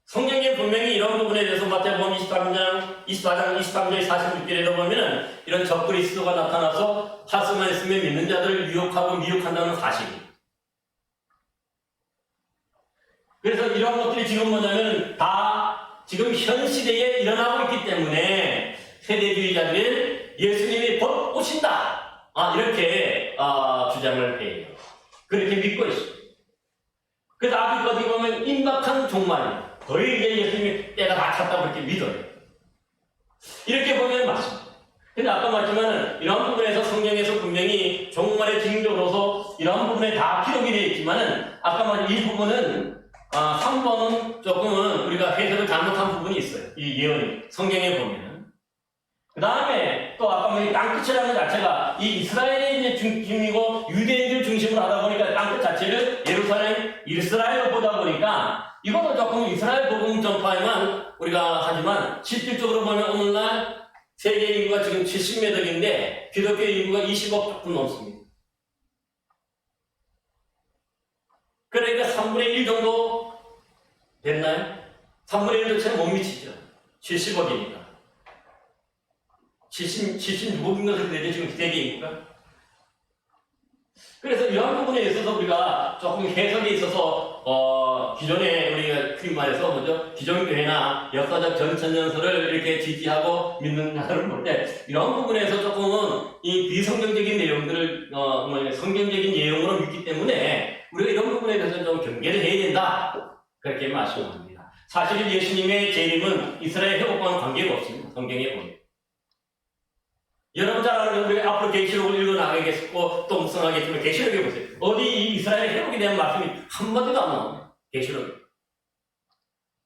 성경에 분명히 이런 부분에 대해서 마태복음 24장 23절 46절에 보면은 이런 적 그리스도가 나타나서 하스 말씀에 믿는 자들을 유혹하고 미혹한다는 사실이에요. 그래서 이런 것들이 지금 뭐냐면 다 지금 현 시대에 일어나고 있기 때문에 세대주의자들은 예수님이 곧 오신다. 이렇게 주장을 해요. 그렇게 믿고 있어요. 그래서 아주 어떻게 보면 임박한 종말이에요. 거의 이제 예수님이 때가 다 찼다고 그렇게 믿어요. 이렇게 보면 맞습니다. 근데 아까 말했지만 이런 부분에서 성경에서 분명히 종말의 징조로서 이런 부분에 다 기록이 되어 있지만은 아까 말한 이 부분은 3번은 조금은 우리가 해석을 잘못한 부분이 있어요. 이 예언이 성경에 보면. 그 다음에 또 아까 이 땅끝이라는 자체가 이 이스라엘의 중심이고 유대인들 중심으로 하다 보니까 땅끝 자체를 예루살렘, 이스라엘로 보다 보니까 이것도 조금 이스라엘 복음 전파에만 우리가 하지만 실질적으로 보면 오늘날 세계 인구가 지금 70몇 억인데 기독교 인구가 20억 조금 넘습니다. 그러니까 3분의 1 정도 됐나요? 3분의 1도 채 못 미치죠. 70억이니까. 76억인 것을 되죠, 지금 세계 인구가. 그래서 이런 부분에 있어서 우리가 조금 해석에 있어서, 기존에 우리가 크게 말해서 뭐죠? 기존 교회나 역사적 전천년설을 이렇게 지지하고 믿는 자들을 볼 때, 이런 부분에서 조금은 이 비성경적인 내용들을, 성경적인 내용으로 믿기 때문에 우리가 이런 부분에 대해서 좀 경계를 해야 된다. 그렇게 말씀합니다. 사실 예수님의 재림은 이스라엘 회복과는 관계가 없습니다. 성경에 보면. 여러분 잘 아는 우리 앞으로 계시록을 읽어나가겠고 또 묵상하겠지만 계시록에 보세요. 어디 이 이스라엘 회복에 대한 말씀이 한마디도 안 나옵니다. 계시록에.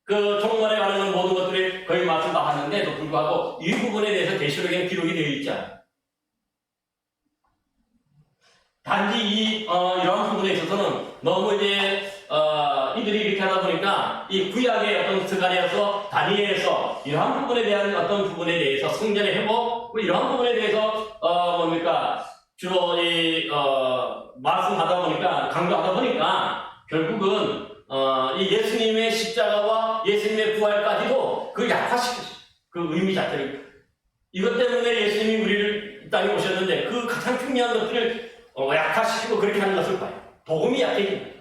그 종말에 관한 모든 것들이 거의 말씀 다 하는데도 불구하고 이 부분에 대해서 계시록에는 기록이 되어 있지 않아요. 너무 이제 이들이 이렇게 하다 보니까 이 구약의 어떤 스가랴서 다니엘서 이러한 부분에 대한 어떤 부분에 대해서 성전의 회복 뭐 이러한 부분에 대해서 뭡니까 주로 이 말씀하다 보니까 강조하다 보니까 결국은 이 예수님의 십자가와 예수님의 부활까지도 그 약화시켰어요. 그 의미 자체를. 이것 때문에 예수님이 우리를 이 땅에 오셨는데 그 가장 중요한 것들을 약화시키고 그렇게 하는 것을 봐요. 복음이 약해진 거예요.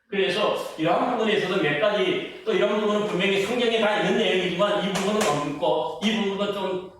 그래서 이러한 부분에 있어서 몇 가지 또 이런 부분은 분명히 성경에 다 있는 내용이지만 이 부분은 없고 이 부분은 좀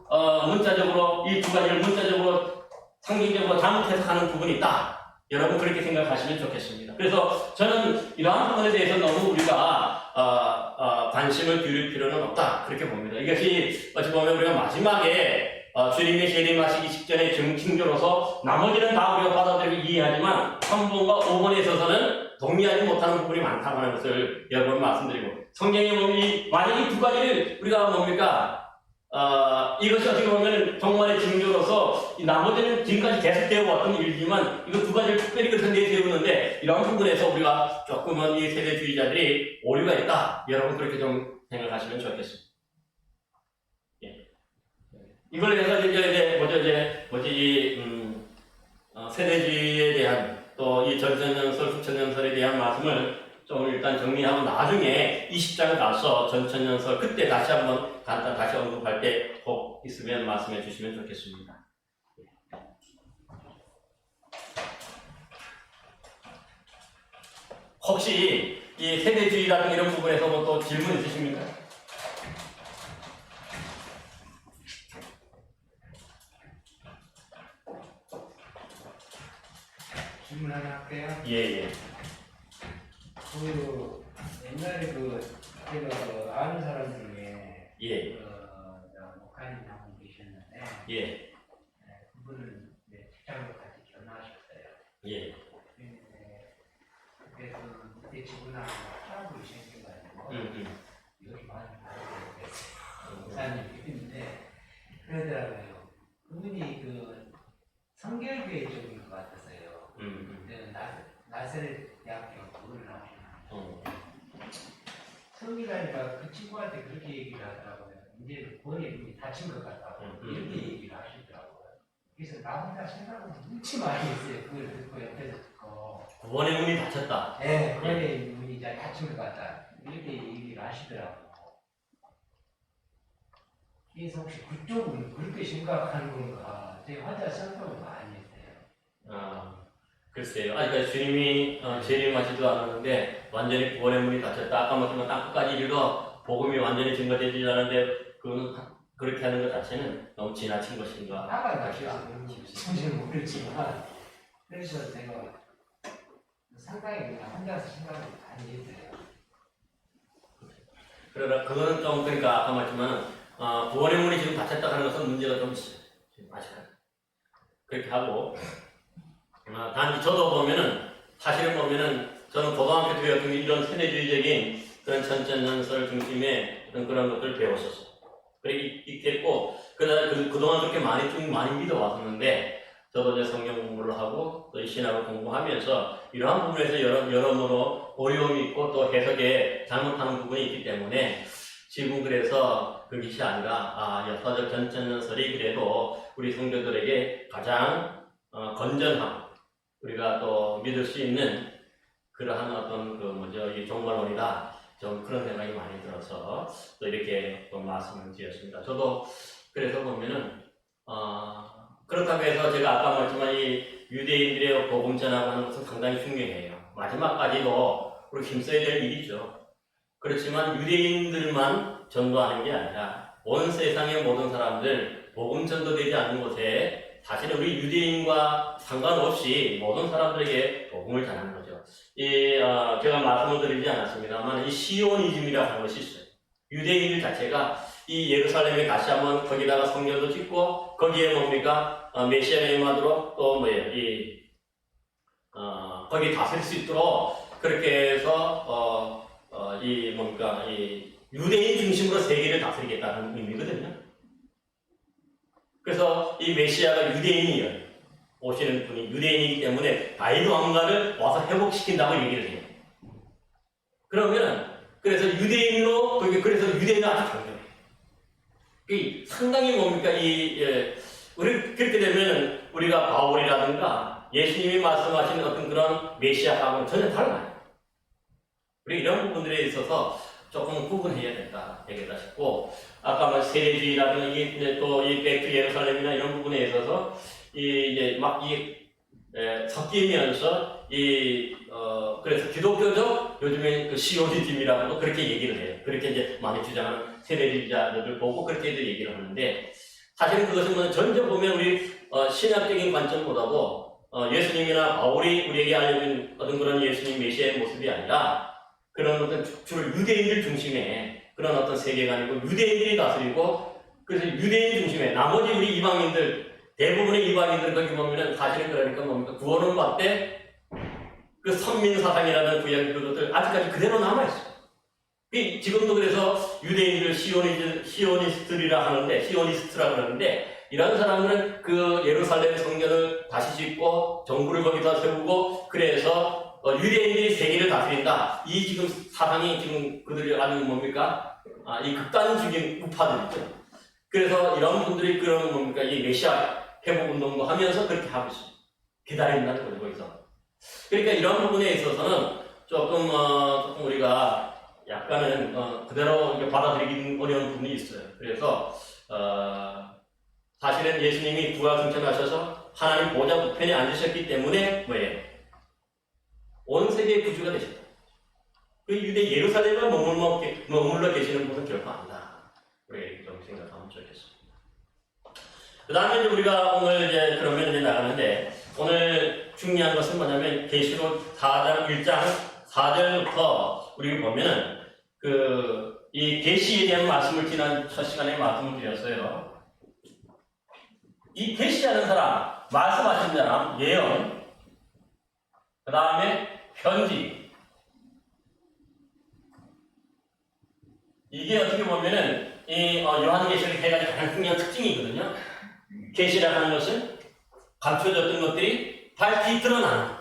문자적으로 이 두 가지를 문자적으로 상징적으로 잘못 해석하는 부분이 있다. 여러분 그렇게 생각하시면 좋겠습니다. 그래서 저는 이러한 부분에 대해서 너무 우리가 관심을 기울일 필요는 없다. 그렇게 봅니다. 이것이 어찌 보면 우리가 마지막에 주님의 재림하시기 직전의 징조로서 나머지는 다 우리가 받아들이고 이해하지만 3번과 5번에 있어서는 동의하지 못하는 부분이 많다고 하는 것을 여러 번 말씀드리고 성경에 보면 만약 이 두 가지를 우리가 뭡니까 이것이 어떻게 보면 정말의 징조로서 이 나머지는 지금까지 계속되어 왔던 일이지만 이거 두 가지를 특별히 그렇게 내세우는데 이런 부분에서 우리가 조금은 이 세대주의자들이 오류가 있다. 여러분 그렇게 좀 생각하시면 좋겠습니다. 예. 이걸 해서 세대주의에 대한 또 이 전천년설, 후천년설에 대한 말씀을 좀 일단 정리하고 나중에 20장을 가서 전천년설 그때 다시 한번 간단 다시 언급할 때 꼭 있으면 말씀해 주시면 좋겠습니다. 혹시 이 세대주의라든 이런 부분에서 뭐 또 질문 있으십니까? 질문 하나 할게요. 예. 그 옛날에 제가 아는 사람 중에 예. 목사님 한 분 계셨는데 예. 그분은 직장으로 같이 전화하셨어요. 예. 그래서 그때 지구나 트러블이 생겨가지고 여기 많이 받았어요. 목사님 있는데 그러더라고요. 그분이 그 성결교회 쪽인 것 같았어요. 나세렛 대학교 그걸 나오시나. 성이라니까 그 친구한테 그렇게 얘기를 하더라고요. 이제 본인이 다친 것 같다고 이렇게 얘기를 하시더라고요. 그래서 나 혼자 생각을 무지 많이 했어요. 그걸 듣고 옆에서 듣고. 구원의 문이 닫혔다. 네, 구원의 문이 이제 닫힌 것 같다. 이렇게 얘기를 하시더라고요. 그래서 혹시 그쪽은 그렇게 생각하는 건가? 제가 혼자 생각을 많이 했어요. 글쎄요. 그러니까 주님이 재림하지도 않았는데 완전히 구원의 문이 닫혔다. 아까 말씀한 땅끝까지 이르러 복음이 완전히 증거되지 않았는데 그거는 그렇게 하는 것 자체는 너무 지나친 것인가. 나가 가셔서 무슨 모르지만 그래서 제가 상당히 그냥 혼자서 생각을 많이 했어요. 그러나 그거는 좀 그러니까 아까 말했지만 구원의 문이 지금 닫혔다 하는 것은 문제가 좀 있어요. 지금 아직까지. 그렇게 하고 단지 저도 보면은 사실은 보면은 저는 고등학교 때 배웠던 이런 세대주의적인 그런 천천연설 중심의 그런 것들을 배웠었어요. 그래 있겠고 그동안 그렇게 많이 믿어왔었는데 저도 이제 성경 공부를 하고 또 신학을 공부하면서 이러한 부분에서 여러모로 어려움이 있고 또 해석에 잘못하는 부분이 있기 때문에 지금 그래서 그것이 아니라 역사적 전천연설이 그래도 우리 성도들에게 가장 건전하고 우리가 또 믿을 수 있는 그러한 어떤 이 종말론이다. 좀 그런 생각이 많이 들어서 또 이렇게 또 말씀을 드렸습니다. 저도 그래서 보면은 그렇다고 해서 제가 아까 말했지만 이 유대인들의 복음 전하는 것은 상당히 중요해요. 마지막까지도 우리 힘써야 될 일이죠. 그렇지만 유대인들만 전도하는 게 아니라 온 세상의 모든 사람들 복음 전도되지 않는 곳에 사실은 우리 유대인과 상관없이 모든 사람들에게 복음을 전하는 거죠. 제가 말씀을 드리지 않았습니다만 이 시오니즘이라고 하는 것이 있어요. 유대인들 자체가 이 예루살렘에 다시 한번 거기다가 성전도 짓고 거기에 뭡니까 메시아가 임하도록 또 거기 다스릴 수 있도록 그렇게 해서 이 유대인 중심으로 세계를 다스리겠다는 의미거든요. 그래서 이 메시아가 유대인이에요. 오시는 분이 유대인이기 때문에 다윗 왕가를 와서 회복시킨다고 얘기를 해요. 그러면 그래서 유대인으로 그래서 유대인은 아주 강력해요. 이 상당히 뭡니까 우리 그렇게 되면 우리가 바울이라든가 예수님이 말씀하신 어떤 그런 메시아하고는 전혀 달라요. 우리 이런 부분들에 있어서 조금 구분해야 되겠다 싶고, 아까 뭐 세례주의라든가 이게 또 이 백투 예루살렘이나 이런 부분에 있어서 이제 막 섞이면서 그래서 기독교적 요즘에 그 시오니즘이라고도 그렇게 얘기를 해요. 그렇게 이제 많이 주장하는 세례주의자들을 보고 그렇게들 얘기를 하는데, 사실은 그것은 뭐 전혀 보면 우리 신학적인 관점보다도 예수님이나 바울이 우리에게 알려준 어떤 그런 예수님 메시아의 모습이 아니라 그런 어떤 주로 유대인들 중심의 그런 어떤 세계관이고, 유대인들이 다스리고, 그래서 유대인 중심의 나머지 우리 이방인들, 대부분의 이방인들 거기 보면은 사실은 그러니까 뭡니까? 구원을 받되 그 선민사상이라는 구약 그것들 아직까지 그대로 남아있어요. 지금도 그래서 유대인들 시오니스트라 그러는데, 이런 사람들은 그 예루살렘 성전을 다시 짓고 정부를 거기다 세우고, 그래서 유대인들이 세계를 다스린다. 이 지금 사상이 지금 그들이 아주 뭡니까? 이 극단적인 우파들이죠. 그래서 이런 분들이 그런 뭡니까? 이 메시아 회복 운동도 하면서 그렇게 하고 있어요. 기다린다는 거죠, 거기서. 그러니까 이런 부분에 있어서는 조금 우리가 약간은 그대로 이렇게 받아들이기 어려운 부분이 있어요. 그래서 사실은 예수님이 부활 승천하셔서 하나님 보좌 우편에 앉으셨기 때문에 뭐예요? 온 세계의 구주가 되셨다. 그 유대 예루살렘에 머물러 계시는 분은 결코 아니다. 우리 좀 생각하면 좋겠습니다. 그 다음에 이제 우리가 오늘 그러면 이제 나가는데, 오늘 중요한 것은 뭐냐면 계시록 4장 1장 4절부터 우리 보면은 이 계시에 대한 말씀을 지난 첫 시간에 말씀을 드렸어요. 이 계시하는 사람, 말씀하신 사람, 예언, 그 다음에 편지. 이게 어떻게 보면은 이 요한계시록 세 가지 가장 중요한 특징이거든요. 계시라고 하는 것은 감춰졌던 것들이 밝히 드러나는.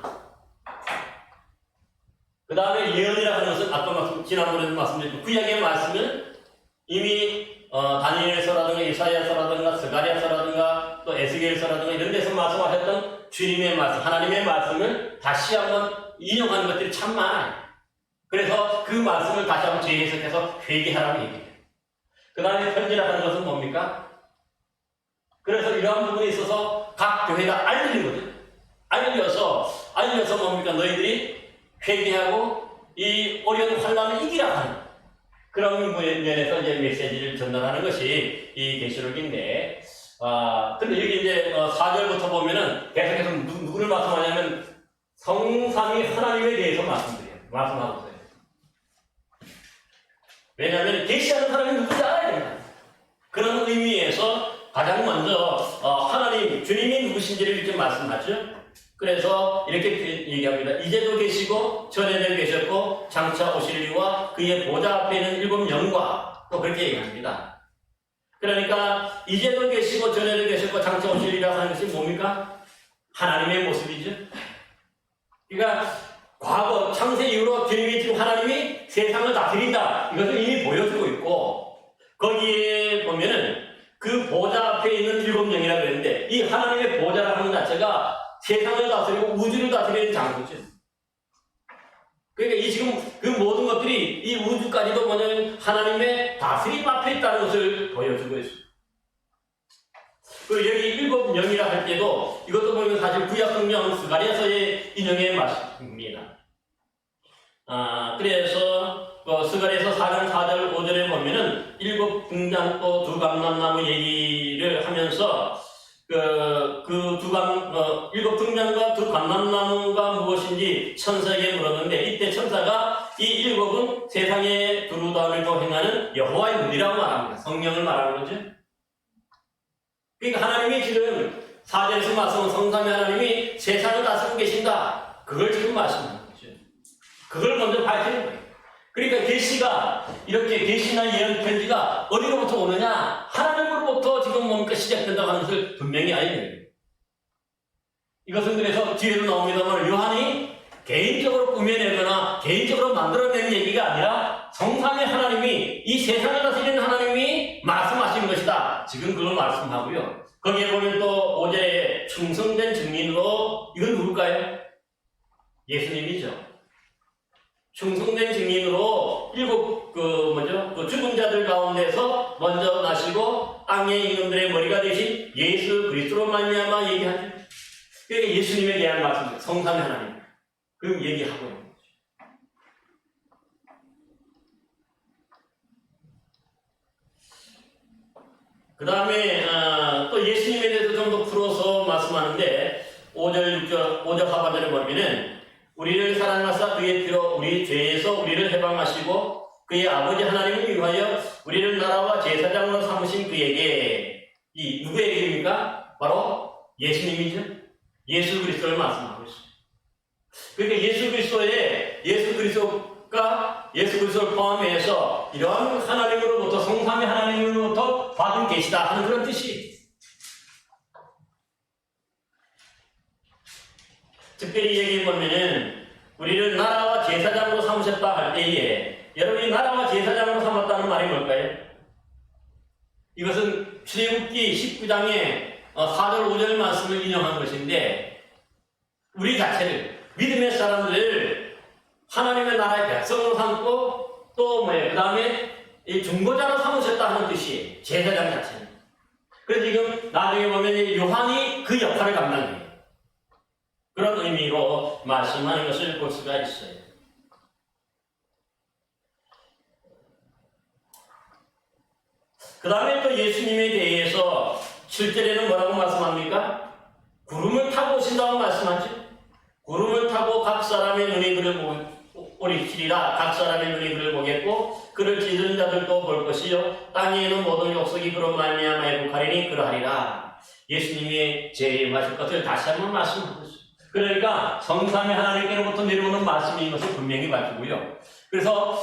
그 다음에 예언이라고 하는 것은 아까 지난번에 말씀드렸던 구약의 말씀은 이미 다니엘서라든가 이사야서라든가 스가랴서라든가 또 에스겔서라든가 이런 데서 말씀하셨던 주님의 말씀, 하나님의 말씀을 다시 한번 인용하는 것들이 참 많아요. 그래서 그 말씀을 다시 한번 재해석해서 회개하라고 얘기해요. 그 다음에 편지라고 하는 것은 뭡니까? 그래서 이러한 부분에 있어서 각 교회가 알리는 거죠. 알려서 뭡니까? 너희들이 회개하고 이 어려운 환난을 이기라 하는 그런 면에서 이제 메시지를 전달하는 것이 이 계시록인데, 근데 여기 이제 4절부터 보면은 계속해서 누구를 말씀하냐면 성삼위 하나님에 대해서 말씀하고 있어요. 왜냐하면 계시하는 사람이 누군지 알아야 됩니다. 그런 의미에서 가장 먼저 하나님, 주님이 누구신지를 이렇게 말씀하죠. 그래서 이렇게 얘기합니다. 이제도 계시고 전에도 계셨고 장차 오실리와 그의 보좌 앞에 있는 7 영과 또 그렇게 얘기합니다. 그러니까 이제도 계시고 전에도 계셨고 장차 오실리라고 하는 것이 뭡니까? 하나님의 모습이죠. 그러니까 과거 창세 이후로 주님이 지금 하나님이 세상을 다스린다. 이것을 이미 보여주고 있고, 거기에 보면은 그 보좌 앞에 있는 7 영이라고 그랬는데, 이 하나님의 보좌라는 자체가 세상을 다스리고 우주를 다스리는 장소죠. 그러니까 이 지금 그 모든 것들이 이 우주까지도 뭐냐면 하나님의 다스림 앞에 있다는 것을 보여주고 있습니다. 그리고 여기 7 영이라 할 때도 이것도 보면 사실 구약 성경 스가랴서의 인용의 말씀입니다. 그래서 스가랴서 4장 4절 5절에 보면은 7 등잔 또 2 감람나무 얘기를 하면서 그 7 등잔과 2 감람나무가 무엇인지 천사에게 물었는데, 이때 천사가 이 7은 세상에 두루다니고 행하는 여호와의 문이라고 말합니다. 성령을 말하는 거죠. 그러니까 하나님이 지금 4절에서 말씀은 성삼위 하나님이 세상을 다스리고 계신다. 그걸 지금 말씀하는 거죠. 그걸 먼저 밝히는 거예요. 그러니까 계시가 이렇게 계시나 예언 편지가 어디로부터 오느냐? 하나님으로부터 지금 뭡니까 시작된다고 하는 것을 분명히 알려요. 이것은 그래서 뒤에도 나옵니다만 요한이 개인적으로 꾸며내거나 개인적으로 만들어낸 얘기가 아니라 성삼위 하나님이 이 세상을 다스리는 하나님이 말씀하신 것이다. 지금 그걸 말씀하고요. 거기에 보면 또 5절에 충성된 증인으로 이건 누굴까요? 예수님이죠. 충성된 증인으로 일곱 죽은 자들 가운데서 먼저 나시고 땅의 임금들의 머리가 되신 예수 그리스도로 말미암아 얘기하죠. 그러니까 예수님에 대한 말씀, 성삼위 하나님 그 얘기하고 있는 거죠. 그 다음에 또 예수님에 대해서 좀 더 풀어서 말씀하는데 5절 하반절에 보면은 우리를 사랑하사 그의 피로 우리 죄에서 우리를 해방하시고 그의 아버지 하나님을 위하여 우리를 나라와 제사장으로 삼으신 그에게 이 누구에게입니까? 바로 예수님이죠. 예수 그리스도를 말씀하고 있습니다. 그러니까 예수 그리스도를 포함해서 이러한 하나님으로부터 성삼위 하나님으로부터 받은 계시다 하는 그런 뜻이. 특별히 얘기해 보면은 우리를 나라와 제사장으로 삼으셨다 할 때에 여러분이 나라와 제사장으로 삼았다는 말이 뭘까요? 이것은 출애굽기 19장의 4절 5절 말씀을 인용한 것인데 우리 자체를 믿음의 사람들을 하나님의 나라의 백성으로 삼고 또 그 다음에 중보자로 삼으셨다 하는 뜻이에요. 제사장 자체는. 그래서 지금 나중에 보면 요한이 그 역할을 감당해요. 그런 의미로 말씀하는 것을 볼 수가 있어요. 그 다음에 또 예수님에 대해서 7절에는 뭐라고 말씀합니까? 구름을 타고 오신다고 말씀하죠. 구름을 타고 각 사람의 눈이 그를 오리시리라. 각 사람의 눈이 그를 보겠고 그를 찢은 자들도 볼 것이요 땅에 있는 모든 족속이 그로 말미암아 애국하리니 그러하리라. 예수님이 재림하실 것을 다시 한번 말씀하고 있습니다. 그러니까 성삼위 하나님께로부터 내려오는 말씀인 것을 분명히 밝히고요. 그래서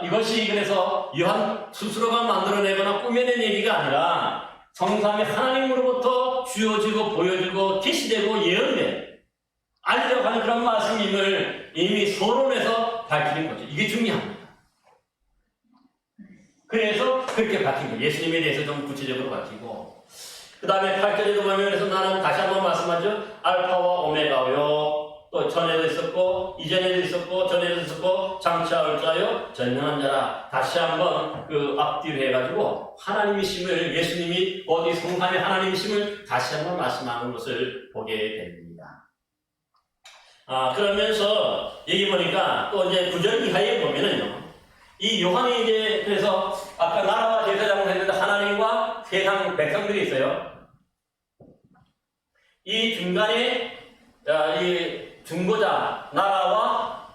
이것이 그래서 요한 스스로가 만들어내거나 꾸며낸 얘기가 아니라 성삼위 하나님으로부터 주어지고 보여지고 계시되고 예언된 알리려고 하는 그런 말씀임을 이미 서론에서 밝히는 거죠. 이게 중요합니다. 그래서 그렇게 밝힌 거예요. 예수님에 대해서 좀 구체적으로 밝히고 그 다음에 8절에도 보면 그래서 나는 다시 한번 말씀하죠. 알파와 오메가요. 또 전에도 있었고 이전에도 있었고 전에도 있었고 장차 올 자요 전능한 자라. 다시 한번 그 앞뒤로 해가지고 하나님이심을 예수님이 어디 성삼위 하나님이심을 다시 한번 말씀하는 것을 보게 됩니다. 그러면서 얘기 보니까 또 이제 9절 이하에 보면은요. 이 요한이 이제 그래서 아까 나라와 제사장을 했는데 하나님과 세상 백성들이 있어요. 이 중간에 이 중보자 나라와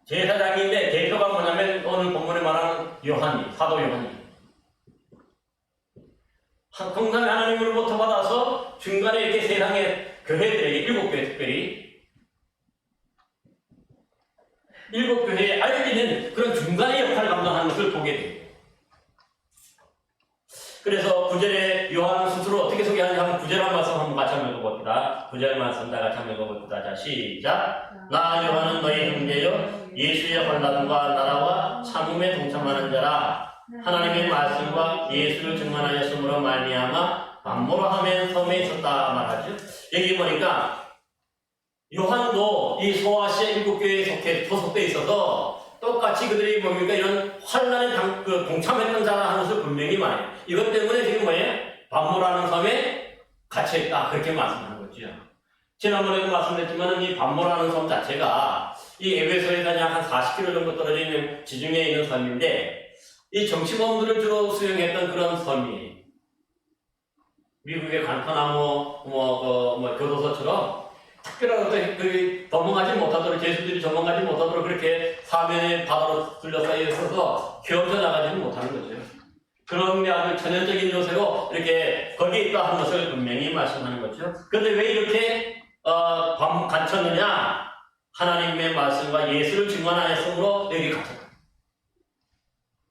제사장인데 대표가 뭐냐면 오늘 본문에 말하는 요한이 사도 요한이 성삼위 하나님으로부터 받아서 중간에 이렇게 세상의 교회들에게 7교회 특별히 7교회에 알리는 그런 중간의 역할을 감당하는 것을 보게 돼요. 그래서 9절에 요한 스스로 어떻게 소개하는지 한번 9절 한 말씀 한번 같이 한번 읽어봅시다. 9절 말씀 다 같이 한번 읽어봅시다. 자, 시작. 나 요한은 너희 형제여 예수의 환난과 나라와 참음에 동참하는 자라. 하나님의 말씀과 예수를 증언하였으므로 말미암아 반모로하면 섬에 있었다 말하죠. 여기 보니까 요한도 이 소아시아 7교회에 소속돼 있어서 똑같이 그들이 뭡니까 이런 환난에 동참했던 자라 하는 것을 분명히 말해요. 이것 때문에 지금 뭐예요? 반모라는 섬에 갇혀있다 그렇게 말씀하는 거죠. 지난번에도 말씀드렸지만 이 반모라는 섬 자체가 이 에베소에서 약 한 40km 정도 떨어져 있는 지중해에 있는 섬인데 이 정치범들을 주로 수용했던 그런 섬이에요. 미국의 간타나무 교도소처럼 특별하게 그 도망가지 못하도록 제수들이 도망가지 못하도록 그렇게 사면의 바다로 둘러싸여 있어서 기어져 나가지는 못하는 거죠. 그런 게 아주 전형적인 요새로 이렇게 거기에 있다 하는 것을 분명히 말씀하는 거죠. 그런데 왜 이렇게 갇혔느냐? 하나님의 말씀과 예수를 증언하였으므로 여기 갇혔다.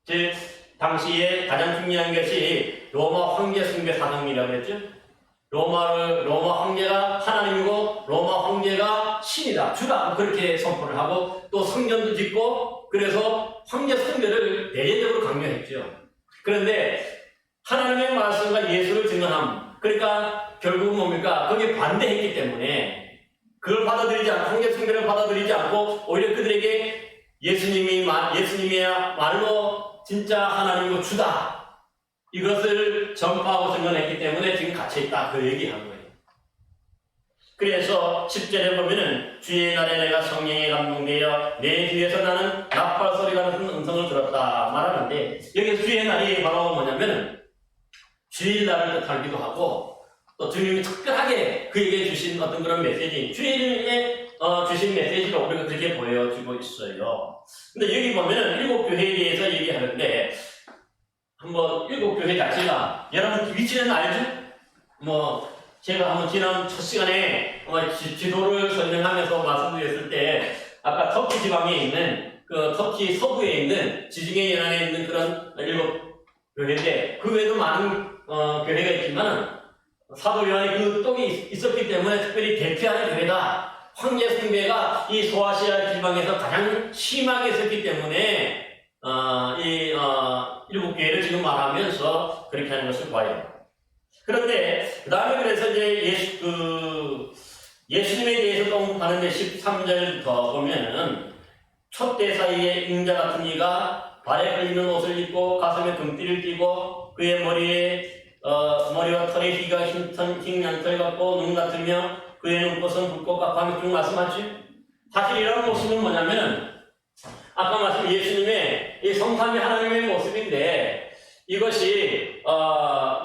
즉 당시에 가장 중요한 것이 로마 황제 숭배 사상이라고 했죠. 로마 황제가 하나님이고 로마 황제가 신이다, 주다, 그렇게 선포를 하고 또 성전도 짓고 그래서 황제 숭배를 대대적으로 강요했죠. 그런데 하나님의 말씀과 예수를 증언함, 그러니까 결국은 뭡니까? 거기에 반대했기 때문에 그걸 받아들이지 않고 황제 숭배를 받아들이지 않고 오히려 그들에게 예수님의 말로 진짜 하나님이고 주다, 이것을 전파하고 증언했기 때문에 지금 갇혀있다, 그 얘기한 거예요. 그래서 10절에 보면은 주의 날에 내가 성령에 감동되어 내 귀에서 나는 나팔 소리 같은 음성을 들었다 말하는데, 여기서 주의 날이 바로 뭐냐면은 주일날을 뜻하기도 하고 또 주님이 특별하게 그에게 주신 어떤 그런 메시지, 주일에 주신 메시지로 우리가 그렇게 보여지고 있어요. 근데 여기 보면은 일곱 교회에 대해서 얘기하는데, 한번 일곱 교회 자체가 여러분 위치는 알죠? 제가 한번 지난 첫 시간에 지도를 설명하면서 말씀드렸을 때 아까 터키 지방에 있는 그 터키 서부에 있는 지중해 연안에 있는 그런 일곱 교회인데, 그 외에도 많은 교회가 있지만 사도 요한이 그 떡이 있었기 때문에 특별히 대표하는 교회다. 황제 숭배가 이 소아시아 지방에서 가장 심하게 있었기 때문에 일곱 교회를 지금 말하면서 그렇게 하는 것을 봐요. 그런데 그 다음에 그래서 이제 예수님에 대해서 언급하는데 13절부터 보면은 촛대 사이에 인자 같은 이가 발에 걸리는 옷을 입고 가슴에 금띠를 띠고 그의 머리와 털에 휘가 흰 양털 같고 눈 같으며 그의 눈꽃은 붉고 깎아며 쭉 말씀하지. 사실 이런 모습은 뭐냐면 아까 말씀 예수님의 이 성삼위 하나님의 모습인데, 이것이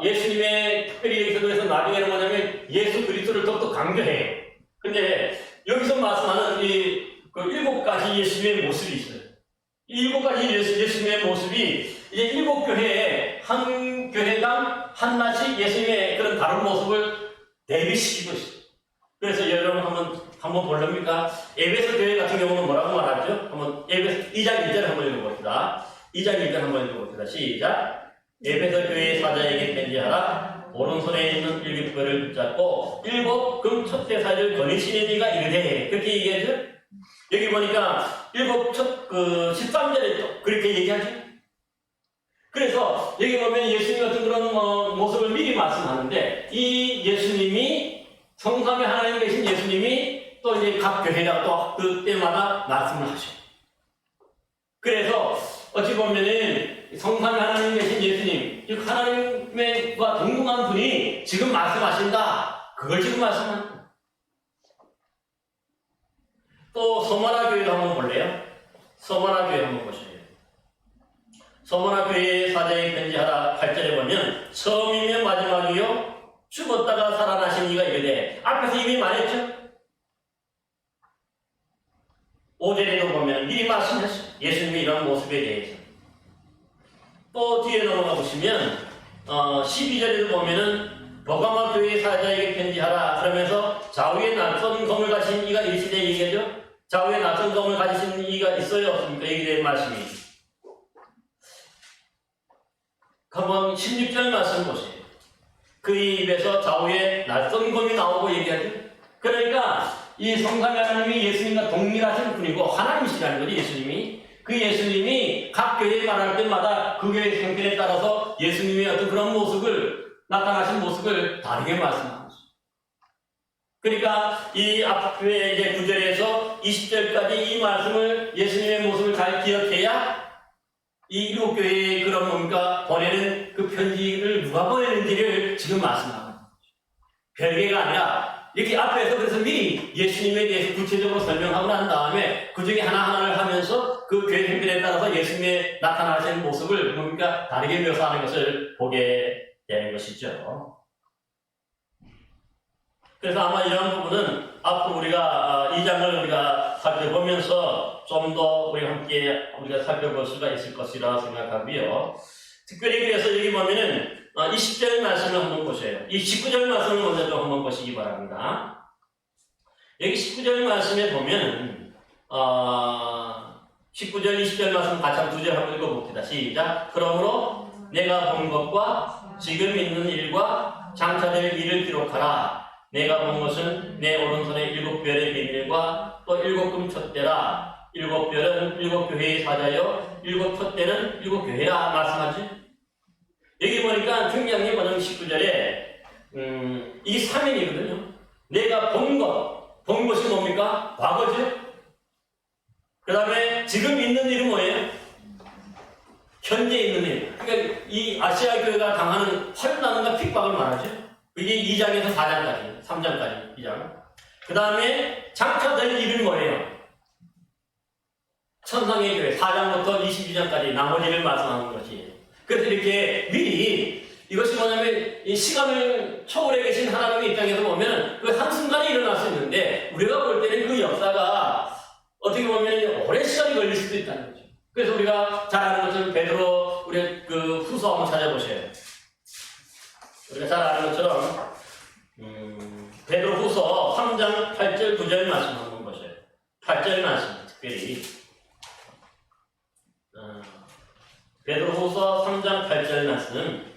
예수님의 특별히 여기서 그래서 나중에는 뭐냐면 예수 그리스도를 더욱더 강조해요. 근데 여기서 말씀하는 그 일곱 가지 예수님의 모습이 있어요. 이 일곱 가지 예수님의 모습이 이제 일곱 교회에 한 교회당 하나씩 예수님의 그런 다른 모습을 대비시키고 있어요. 그래서 여러분 한번 볼랍니까? 에베소 교회 같은 경우는 뭐라고 말하죠? 한번 에베소 2장 1절 한번 읽어봅시다. 2장 1절 한번 읽어봅시다. 시작. 에베소 교회 사자에게 편지하라. 오른손에 있는 일곱뼈를 붙잡고 일곱 금 촛대 사이를 거니시는 이가 이르되, 그렇게 얘기하죠? 여기 보니까 13절에 또 그렇게 얘기하죠? 그래서 여기 보면 예수님 같은 그런 모습을 미리 말씀하는데, 이 예수님이 성삼위 하나님 계신 예수님이 또 이제 각 교회가 또 그때마다 말씀을 하셔. 그래서 어찌 보면은 성삼위 하나님 계신 예수님, 즉 하나님과 동등한 분이 지금 말씀하신다. 그걸 지금 말씀하는. 또 서머나 교회도 한번 볼래요? 서머나 교회 한번 보세요. 서머나 교회의 사자에 편지하라 8절에 보면 처음이면 마지막이요 죽었다가 살아나신 이가 이르되, 앞에서 이미 말했죠? 5절에도 보면 미리 말씀했어요. 예수님의 이런 모습에 대해서. 또 뒤에 넘어가 보시면 12절에도 보면은 버가마 교회의 사자에게 편지하라 그러면서 좌우에 낯선 검을 가진 이가 이 시대에 얘기하죠? 좌우에 낯선 검을 가지신 이가 있어요? 없습니까? 여기 대한 말씀이. 한번 16절 말씀 보세요. 그의 입에서 좌우에 낯선 검이 나오고 얘기하죠. 그러니까 이 성삼위 하나님이 예수님과 동일하신 분이고 하나님이시라는 거죠. 예수님이. 그 예수님이 각 교회에 말할 때마다 그 교회의 형편에 따라서 예수님의 어떤 그런 모습을, 나타나신 모습을 다르게 말씀하는 거죠. 그러니까 이 앞에 이제 9절에서 20절까지 이 말씀을, 예수님의 모습을 잘 기억해야 이 일곱 교회의 그런 뭡니까? 보내는 그 편지를 누가 보내는지를 지금 말씀하는 거죠. 별개가 아니라 이렇게 앞에서 그래서 미리 예수님에 대해서 구체적으로 설명하고 난 다음에 그 중에 하나하나를 하면서 그 교회 형편에 따라서 예수님의 나타나시는 모습을 뭡니까? 다르게 묘사하는 것을 보게 되는 것이죠. 그래서 아마 이런 부분은 앞으로 우리가 2장을 우리가 살펴보면서 좀 더 우리가 함께 살펴볼 수가 있을 것이라 생각하고요. 특별히 그래서 여기 보면은 20절 말씀을 한번 보세요. 이 19절 말씀을 먼저 좀 한번 보시기 바랍니다. 여기 19절 말씀에 보면 19절, 20절 말씀 같이 한 두 절 한번 읽어봅시다. 시작. 그러므로 내가 본 것과 지금 있는 일과 장차될 일을 기록하라. 내가 본 것은 내 오른손에 7별의 비밀과 또 7금 촛대라. 7별은 7교회의 사자요 7촛대는 7교회라 말씀하지. 여기 보니까 중장리 번역 19절에 이게 사면이거든요. 내가 본 것이 뭡니까? 과거죠. 그 다음에 지금 있는 일은 뭐예요? 현재 있는 일. 그러니까 이 아시아 교회가 당하는 환난과 핍박을 말하죠. 이게 2장에서 4장까지, 3장까지 2장. 그 다음에 장차될 일은 뭐예요? 천상의 교회 4장부터 22장까지 나머지를 말씀하는 것이에요. 그래서 이렇게 미리 이것이 뭐냐면 이 시간을 초월해 계신 하나님의 입장에서 보면 그 한순간에 일어날 수 있는데 우리가 볼 때는 그 역사가 어떻게 보면 오랜 시간이 걸릴 수도 있다는 거죠. 그래서 우리가 잘 아는 것처럼 베드로 우리 그 후서 한번 찾아보셔요. 우리가 잘 아는 것처럼 베드로 후서 3장 8절 9절 말씀 한번 보셔요. 8절 말씀 특별히 베드로 후서 3장 8절 말씀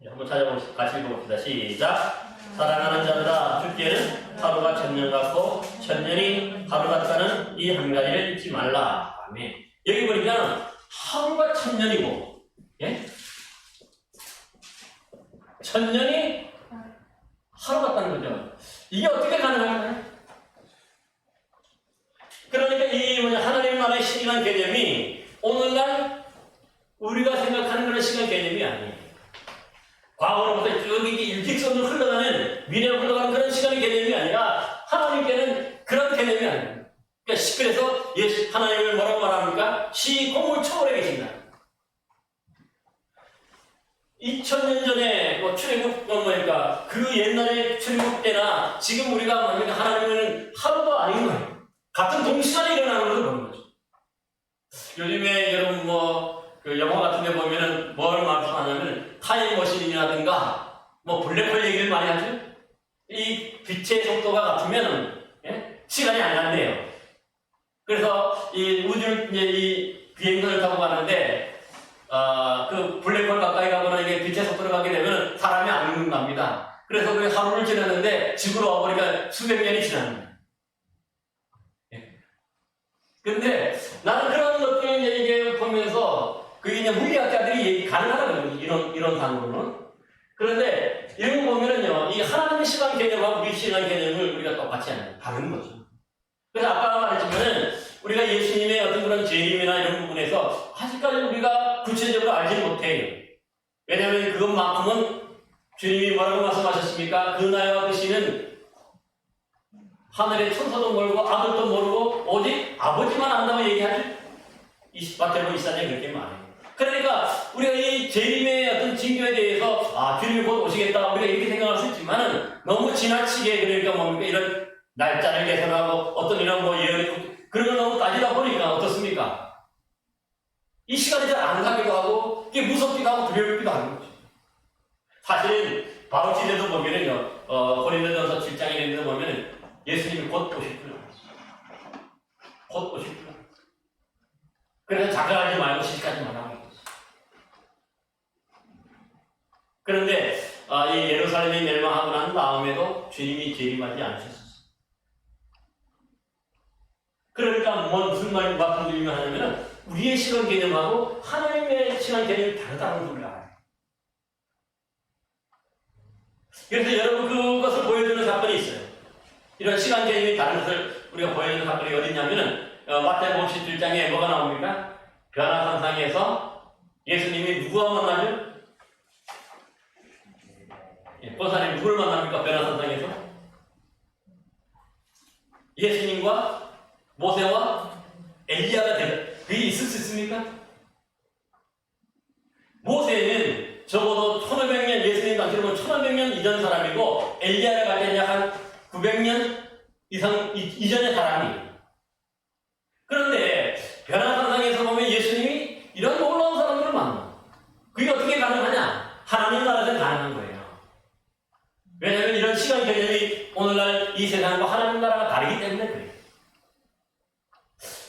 한번 찾아보시죠. 같이 읽어봅시다. 시작. 사랑하는 자들아 주께는 하루가 천년 같고 천년이 하루 같다는 이 한 가지를 잊지 말라. 아멘. 여기 보니까 하루가 천년이고 예? 천년이 하루 같다는 거죠. 이게 어떻게 가능할까요? 그러니까 이 하나님 나라의 시간 개념이 오늘날 우리가 생각하는 그런 시간 개념이 아니에요. 과거로부터 쭉 이렇게 일직선으로 흘러가는 미래로 흘러가는 그런 시간의 개념이 아니라 하나님께는 그런 개념이 아니에요. 그래서 하나님을 뭐라고 말합니까? 시공을 초월해 계신다. 2000년 전에 출애굽 뭐니까 그 옛날에 출애굽 때나 지금 우리가 뭡니까? 하나님은 하루도 아닌 거예요. 같은 동시간에 일어나는 걸 보는 거죠. 요즘에 여러분 그 영화 같은 데 보면은 뭘 말씀하냐면 타임머신이라든가 블랙홀 얘기를 많이 하죠. 이 빛의 속도가 같으면 시간이 안 간대요. 그래서 이 우주 이 비행선을 타고 가는데 그 블랙홀 가까이 가거나 이게 빛의 속도로 가게 되면 사람이 안 갑니다. 그래서 그 하루를 지났는데 지구로 와보니까 수백 년이 지나는 거예요. 근데 나는 그런 것들을 이게 보면서 그게 그냥 물리학자들이 가능하다는 거예요. 이런 단어로는. 그런데 이런 거 보면은요, 이 하나님의 시간 개념하고 우리 시간 개념을 우리가 똑같이 하는 다른 거죠. 그래서 아까 말했지만은 우리가 예수님의 어떤 그런 재림이나 이런 부분에서 아직까지 우리가 구체적으로 알지 못해요. 왜냐하면 그것만큼은 주님이 뭐라고 말씀하셨습니까? 그 나이와 그 시는 하늘의 천사도 모르고 아들도 모르고 오직 아버지만 안다고 얘기하죠. 마태복음 24장에 그렇게 말해요. 그러니까 우리가 이 재림의 어떤 징조에 대해서 주님이 곧 오시겠다 우리가 이렇게 생각할 수 있지만은 너무 지나치게 그러니까 뭡니까 이런 날짜를 계산하고 어떤 이런 예언 그런 걸 너무 따지다 보니까 어떻습니까? 이 시간이 잘 안 가기도 하고 이게 무섭기도 하고 두렵기도 하는 거죠. 사실은 바울 시대도 보면은요 고린도전서 7장에 있는 데 보면은 예수님이 곧 오실구나. 곧 오실구나. 그래서 자각하지 말고 시집가지 말라고 했어요. 그런데 이 예루살렘이 멸망하고 난 다음에도 주님이 재림하지 않으셨어요. 그러니까 무슨 말씀드리면 하냐면 우리의 시간 개념하고 하나님의 시간 개념이 다르다는 걸 알아요. 그래서 여러분 그것을 보여주는 사건이 있어요. 이런 시간 개념이 다른 것을 우리가 보여주는 사건이 어딨냐면은 마태복음 17장에 뭐가 나옵니까? 변화산상에서 예수님이 누구와 만나죠? 권사님 누구를 만납니까? 변화산상에서? 예수님과 모세와 엘리야가 그게 있을 수 있습니까? 모세는 적어도 1500년 예수님 당시로 보면 1500년 이전 사람이고 엘리야를 갈 때는 약 한 900년 이상 이전의 사람이에요. 그런데 변화산상에서 보면 예수님이 이런 놀라운 사람들을 만나. 그게 어떻게 가능하냐? 하나님 나라에서 가능한 거예요. 왜냐하면 이런 시간 개념이 오늘날 이 세상과 하나님 나라가 다르기 때문에 그래요.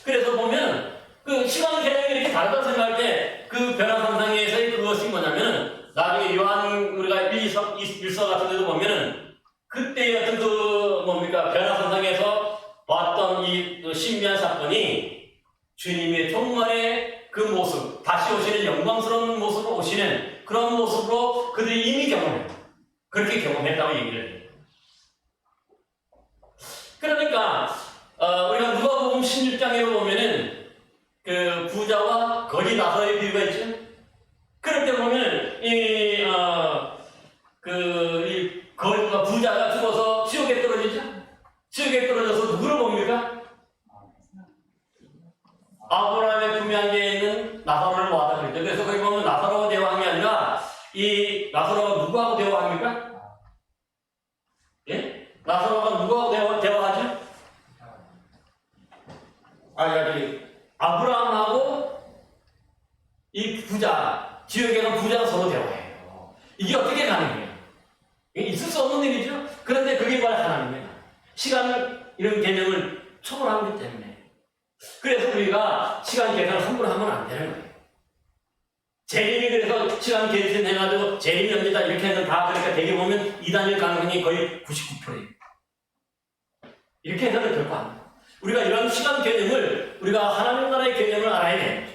그래서 보면 그 시간 개념이 이렇게 다르다고 생각할 때 그 변화산상에서의 그것이 뭐냐면 나중에 요한 우리가 주님의 종말의 그 모습, 다시 오시는 영광스러운 모습으로 오시는 그런 모습으로 그들이 이미 그렇게 경험했다고 얘기를 해요. 그러니까 우리가 누가복음 16장에 보면은 그 부자와 거지 나사로의 비유가 있죠. 그럴 때 보면 이 부자가 죽어서 지옥에 떨어지죠. 지옥에 떨어져서 누구를 봅니까? 아브라함의 품양계에 있는 나사로를 보았다 그랬죠. 그래서 거기 보면 나사로와 대화한 게 아니라 이 나사로가 누구하고 대화합니까? 예? 나사로가 누구하고 대화하죠? 여기 아브라함하고 이 부자, 지옥에 있는 부자가 서로 대화해요. 이게 어떻게 가능해요? 이게 있을 수 없는 일이죠. 그런데 그게 바로 하나님이에요. 시간 이런 개념을 초월하기 때문에. 그래서 우리가 시간 계산을 함부로 하면 안 되는 거예요. 재림이 그래서 시간 계산해가지고 재림이 언제다 이렇게 해서 다 그러니까 되게 보면 이단일 가능성이 거의 99%예요. 이렇게 해서는 결코 안 돼요. 우리가 이런 시간 개념을 우리가 하나님 나라의 개념을 알아야 돼요.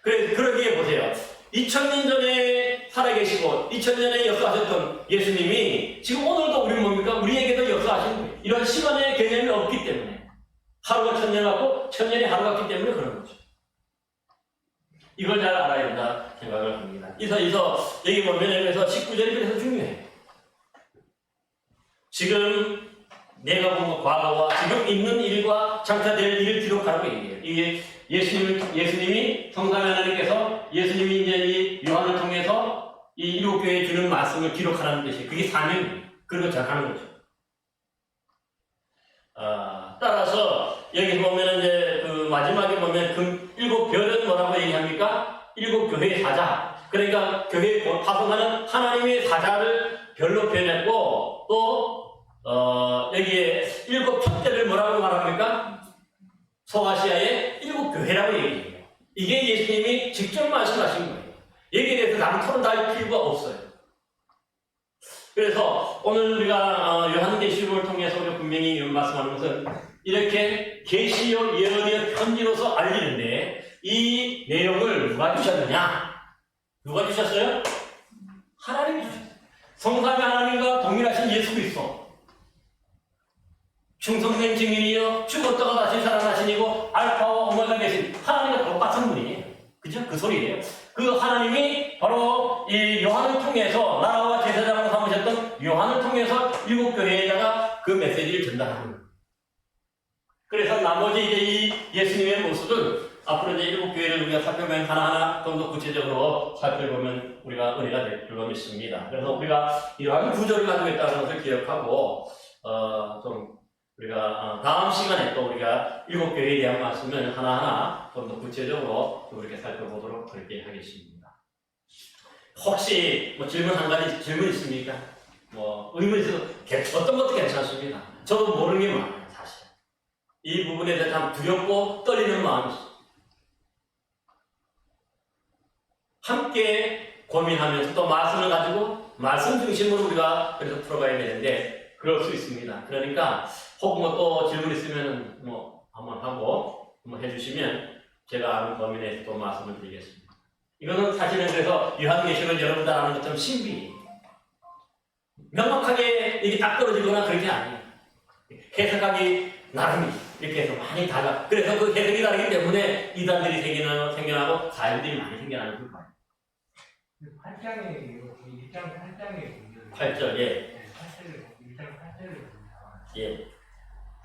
그러기에 보세요. 2000년 전에 살아계시고 2000년에 역사하셨던 예수님이 지금 오늘도 우리 뭡니까? 우리에게도 역사하시는 거예요. 이런 시간의 개념이 없기 때문에 하루가 1000년 같고 1000년이 하루 같기 때문에 그런 거죠. 이걸 잘 알아야 된다 생각을 합니다. 이서 여기 보면 그래서 19절이 그래서 중요해요. 지금 내가 본 과거와 지금 있는 일과 장차 될 일을 기록하라고 얘기해요. 이게 예수님이 성삼위 하나님께서 예수님이 이제 이 요한을 통해서 이 일곱 교회에 주는 말씀을 기록하라는 뜻이에요. 그게 사명이에요. 그런 걸 잘하는 거죠. 따라서 여기 보면 이제 그 마지막에 보면 그 일곱 별은 뭐라고 얘기합니까? 일곱 교회의 사자. 그러니까 교회에 파송하는 하나님의 사자를 별로 표현했고 또 여기에 일곱 촛대를 뭐라고 말합니까? 소아시아의 일곱 교회라고 얘기해요. 이게 예수님이 직접 말씀하신 거예요. 여기에 대해서 나무 토론 할 필요가 없어요. 그래서 오늘 우리가 요한계시록을 통해서 우리가 분명히 말씀하는 것은 이렇게 계시요 예언이요 편지로서 알리는데 이 내용을 누가 주셨느냐? 누가 주셨어요? 하나님이 주셨어요. 성삼위 하나님과 동일하신 예수 그리스도. 충성된 증인이요 죽었다가 다시 살아나신이고 알파와 오메가 되신 하나님과 똑같은 분이에요. 그죠? 그 소리예요. 그 하나님이 바로 이 요한을 통해서 나라와 제사장으로 삼으셨던 요한을 통해서 일곱 교회에다가 그 메시지를 전달하는 거예요. 그래서 나머지 이제 이 예수님의 모습은 앞으로 이제 일곱 교회를 우리가 살펴보면 하나하나 좀 더 구체적으로 살펴보면 우리가 은혜가 될 줄로 믿습니다. 그래서 우리가 이러한 구조를 가지고 있다는 것을 기억하고 좀 우리가 다음 시간에 또 우리가 일곱 교회에 대한 말씀을 하나하나 좀 더 구체적으로 또 이렇게 살펴보도록 그렇게 하겠습니다. 혹시 뭐 질문 한 가지 질문 있습니까? 뭐 의문 있어도 어떤 것도 괜찮습니다. 저도 모르는 게 많아요, 사실. 이 부분에 대해서 참 두렵고 떨리는 마음이 있어요. 함께 고민하면서 또 말씀을 가지고 말씀 중심으로 우리가 그래서 풀어가야 되는데 그럴 수 있습니다. 그러니까 혹 뭐 또 질문 있으면 뭐 한번 하고 한번 해주시면 제가 아는 범위 내에서 또 말씀을 드리겠습니다. 이거는 사실은 그래서 요한계시록을 여러분들 아는 것처럼 신비예요. 명확하게 이게 딱 떨어지거나 그런 게 아니에요. 해석하기 나름이죠. 이렇게 해서 많이 달라. 그래서 그 해석이 다르기 때문에 이단들이 생겨나고 사회들이 많이 생겨나는 걸 봐요. 8장에 1장 8장에 8절, 예. 1장 8절을 보면 예.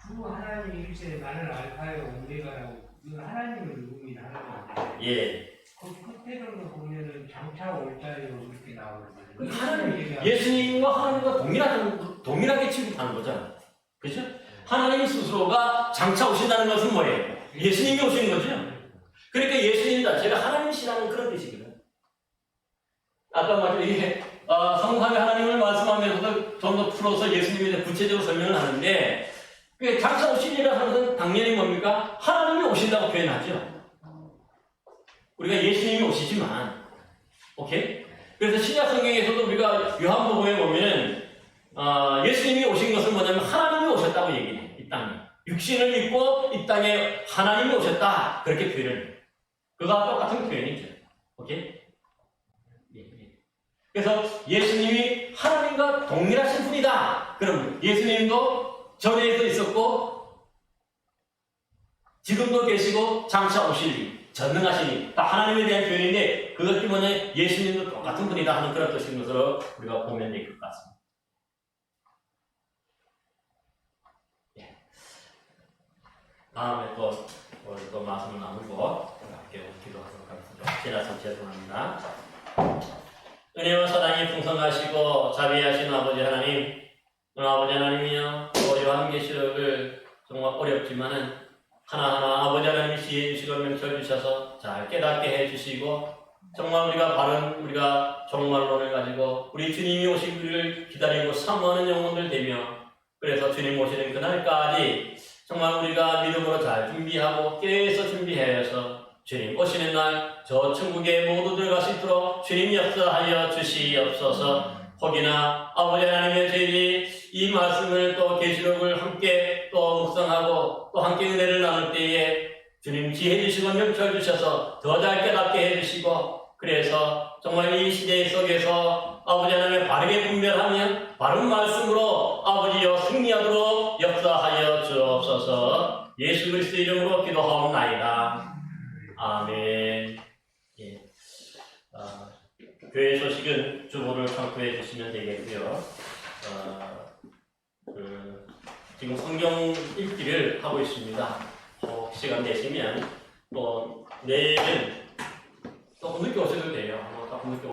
주 하나님이 일체 나는 알파요 오메가라고 이건 하나님을 의미하는 건데 예. 그 끝에는 보면은 장차 올 자요 이렇게 나오는데 그 하나님, 예수님과 하나님과 동일하게 취급하는 거잖아요. 그죠? 하나님 스스로가 장차 오신다는 것은 뭐예요? 예수님이 오시는 거죠? 그러니까 예수님 자체가 하나님이시라는 그런 뜻이거든요. 아까 말씀 이게 성삼위 하나님을 말씀하면서도 좀 더 풀어서 예수님에 대해 구체적으로 설명을 하는데 그 장차 오시리라 하는 것은 당연히 뭡니까? 하나님이 오신다고 표현하죠. 우리가 예수님이 오시지만 오케이? 그래서 신약 성경에서도 우리가 요한복음에 보면은 예수님이 오신 것은 뭐냐면 하나님이 오셨다고 얘기해요. 이 땅에. 육신을 입고 이 땅에 하나님이 오셨다. 그렇게 표현을 해요. 그거와 똑같은 표현이죠. 오케이? 그래서 예수님이 하나님과 동일하신 분이다. 그럼 예수님도 전에도 있었고 지금도 계시고 장차 오시니 전능하시니 다 하나님에 대한 표현인데 그것 때문에 예수님도 똑같은 분이다 하는 그런 뜻인 것으로 우리가 보면 될 것 같습니다. 다음에 또 말씀을 나누고 함께 기도하도록 하겠습니다. 지나서 죄송합니다. 은혜와 사랑이 풍성하시고 자비하신 아버지 하나님, 아버지 하나님이여, 또 요한계시록을 정말 어렵지만은 하나하나 아버지 하나님이 지혜 주시고 명철 주셔서 잘 깨닫게 해주시고 정말 우리가 종말론을 가지고 우리 주님이 오시기를 기다리고 사모하는 영혼들 되며 그래서 주님 오시는 그날까지 정말 우리가 믿음으로 잘 준비하고 깨서 준비하여서 주님 오시는 날 저 천국에 모두 들어갈 수 있도록 주님 역사하여 주시옵소서. 혹이나 아버지 하나님의 저희들이 이 말씀을 또 계시록을 함께 또 묵상하고 또 함께 은혜를 나눌 때에 주님 지혜 주시고 명철 주셔서 더 잘 깨닫게 해주시고 그래서 정말 이 시대 속에서 아버지 하나님의 바르게 분별하면 바른 말씀으로 아버지여 승리하도록 역사하여 주옵소서. 예수 그리스도 이름으로 기도하옵나이다. 아멘. 예. 교회 소식은 주보를 참고해 주시면 되겠고요. 지금 성경 읽기를 하고 있습니다. 시간 되시면 또 내일은 조금 늦게 오셔도 돼요. 조금 늦게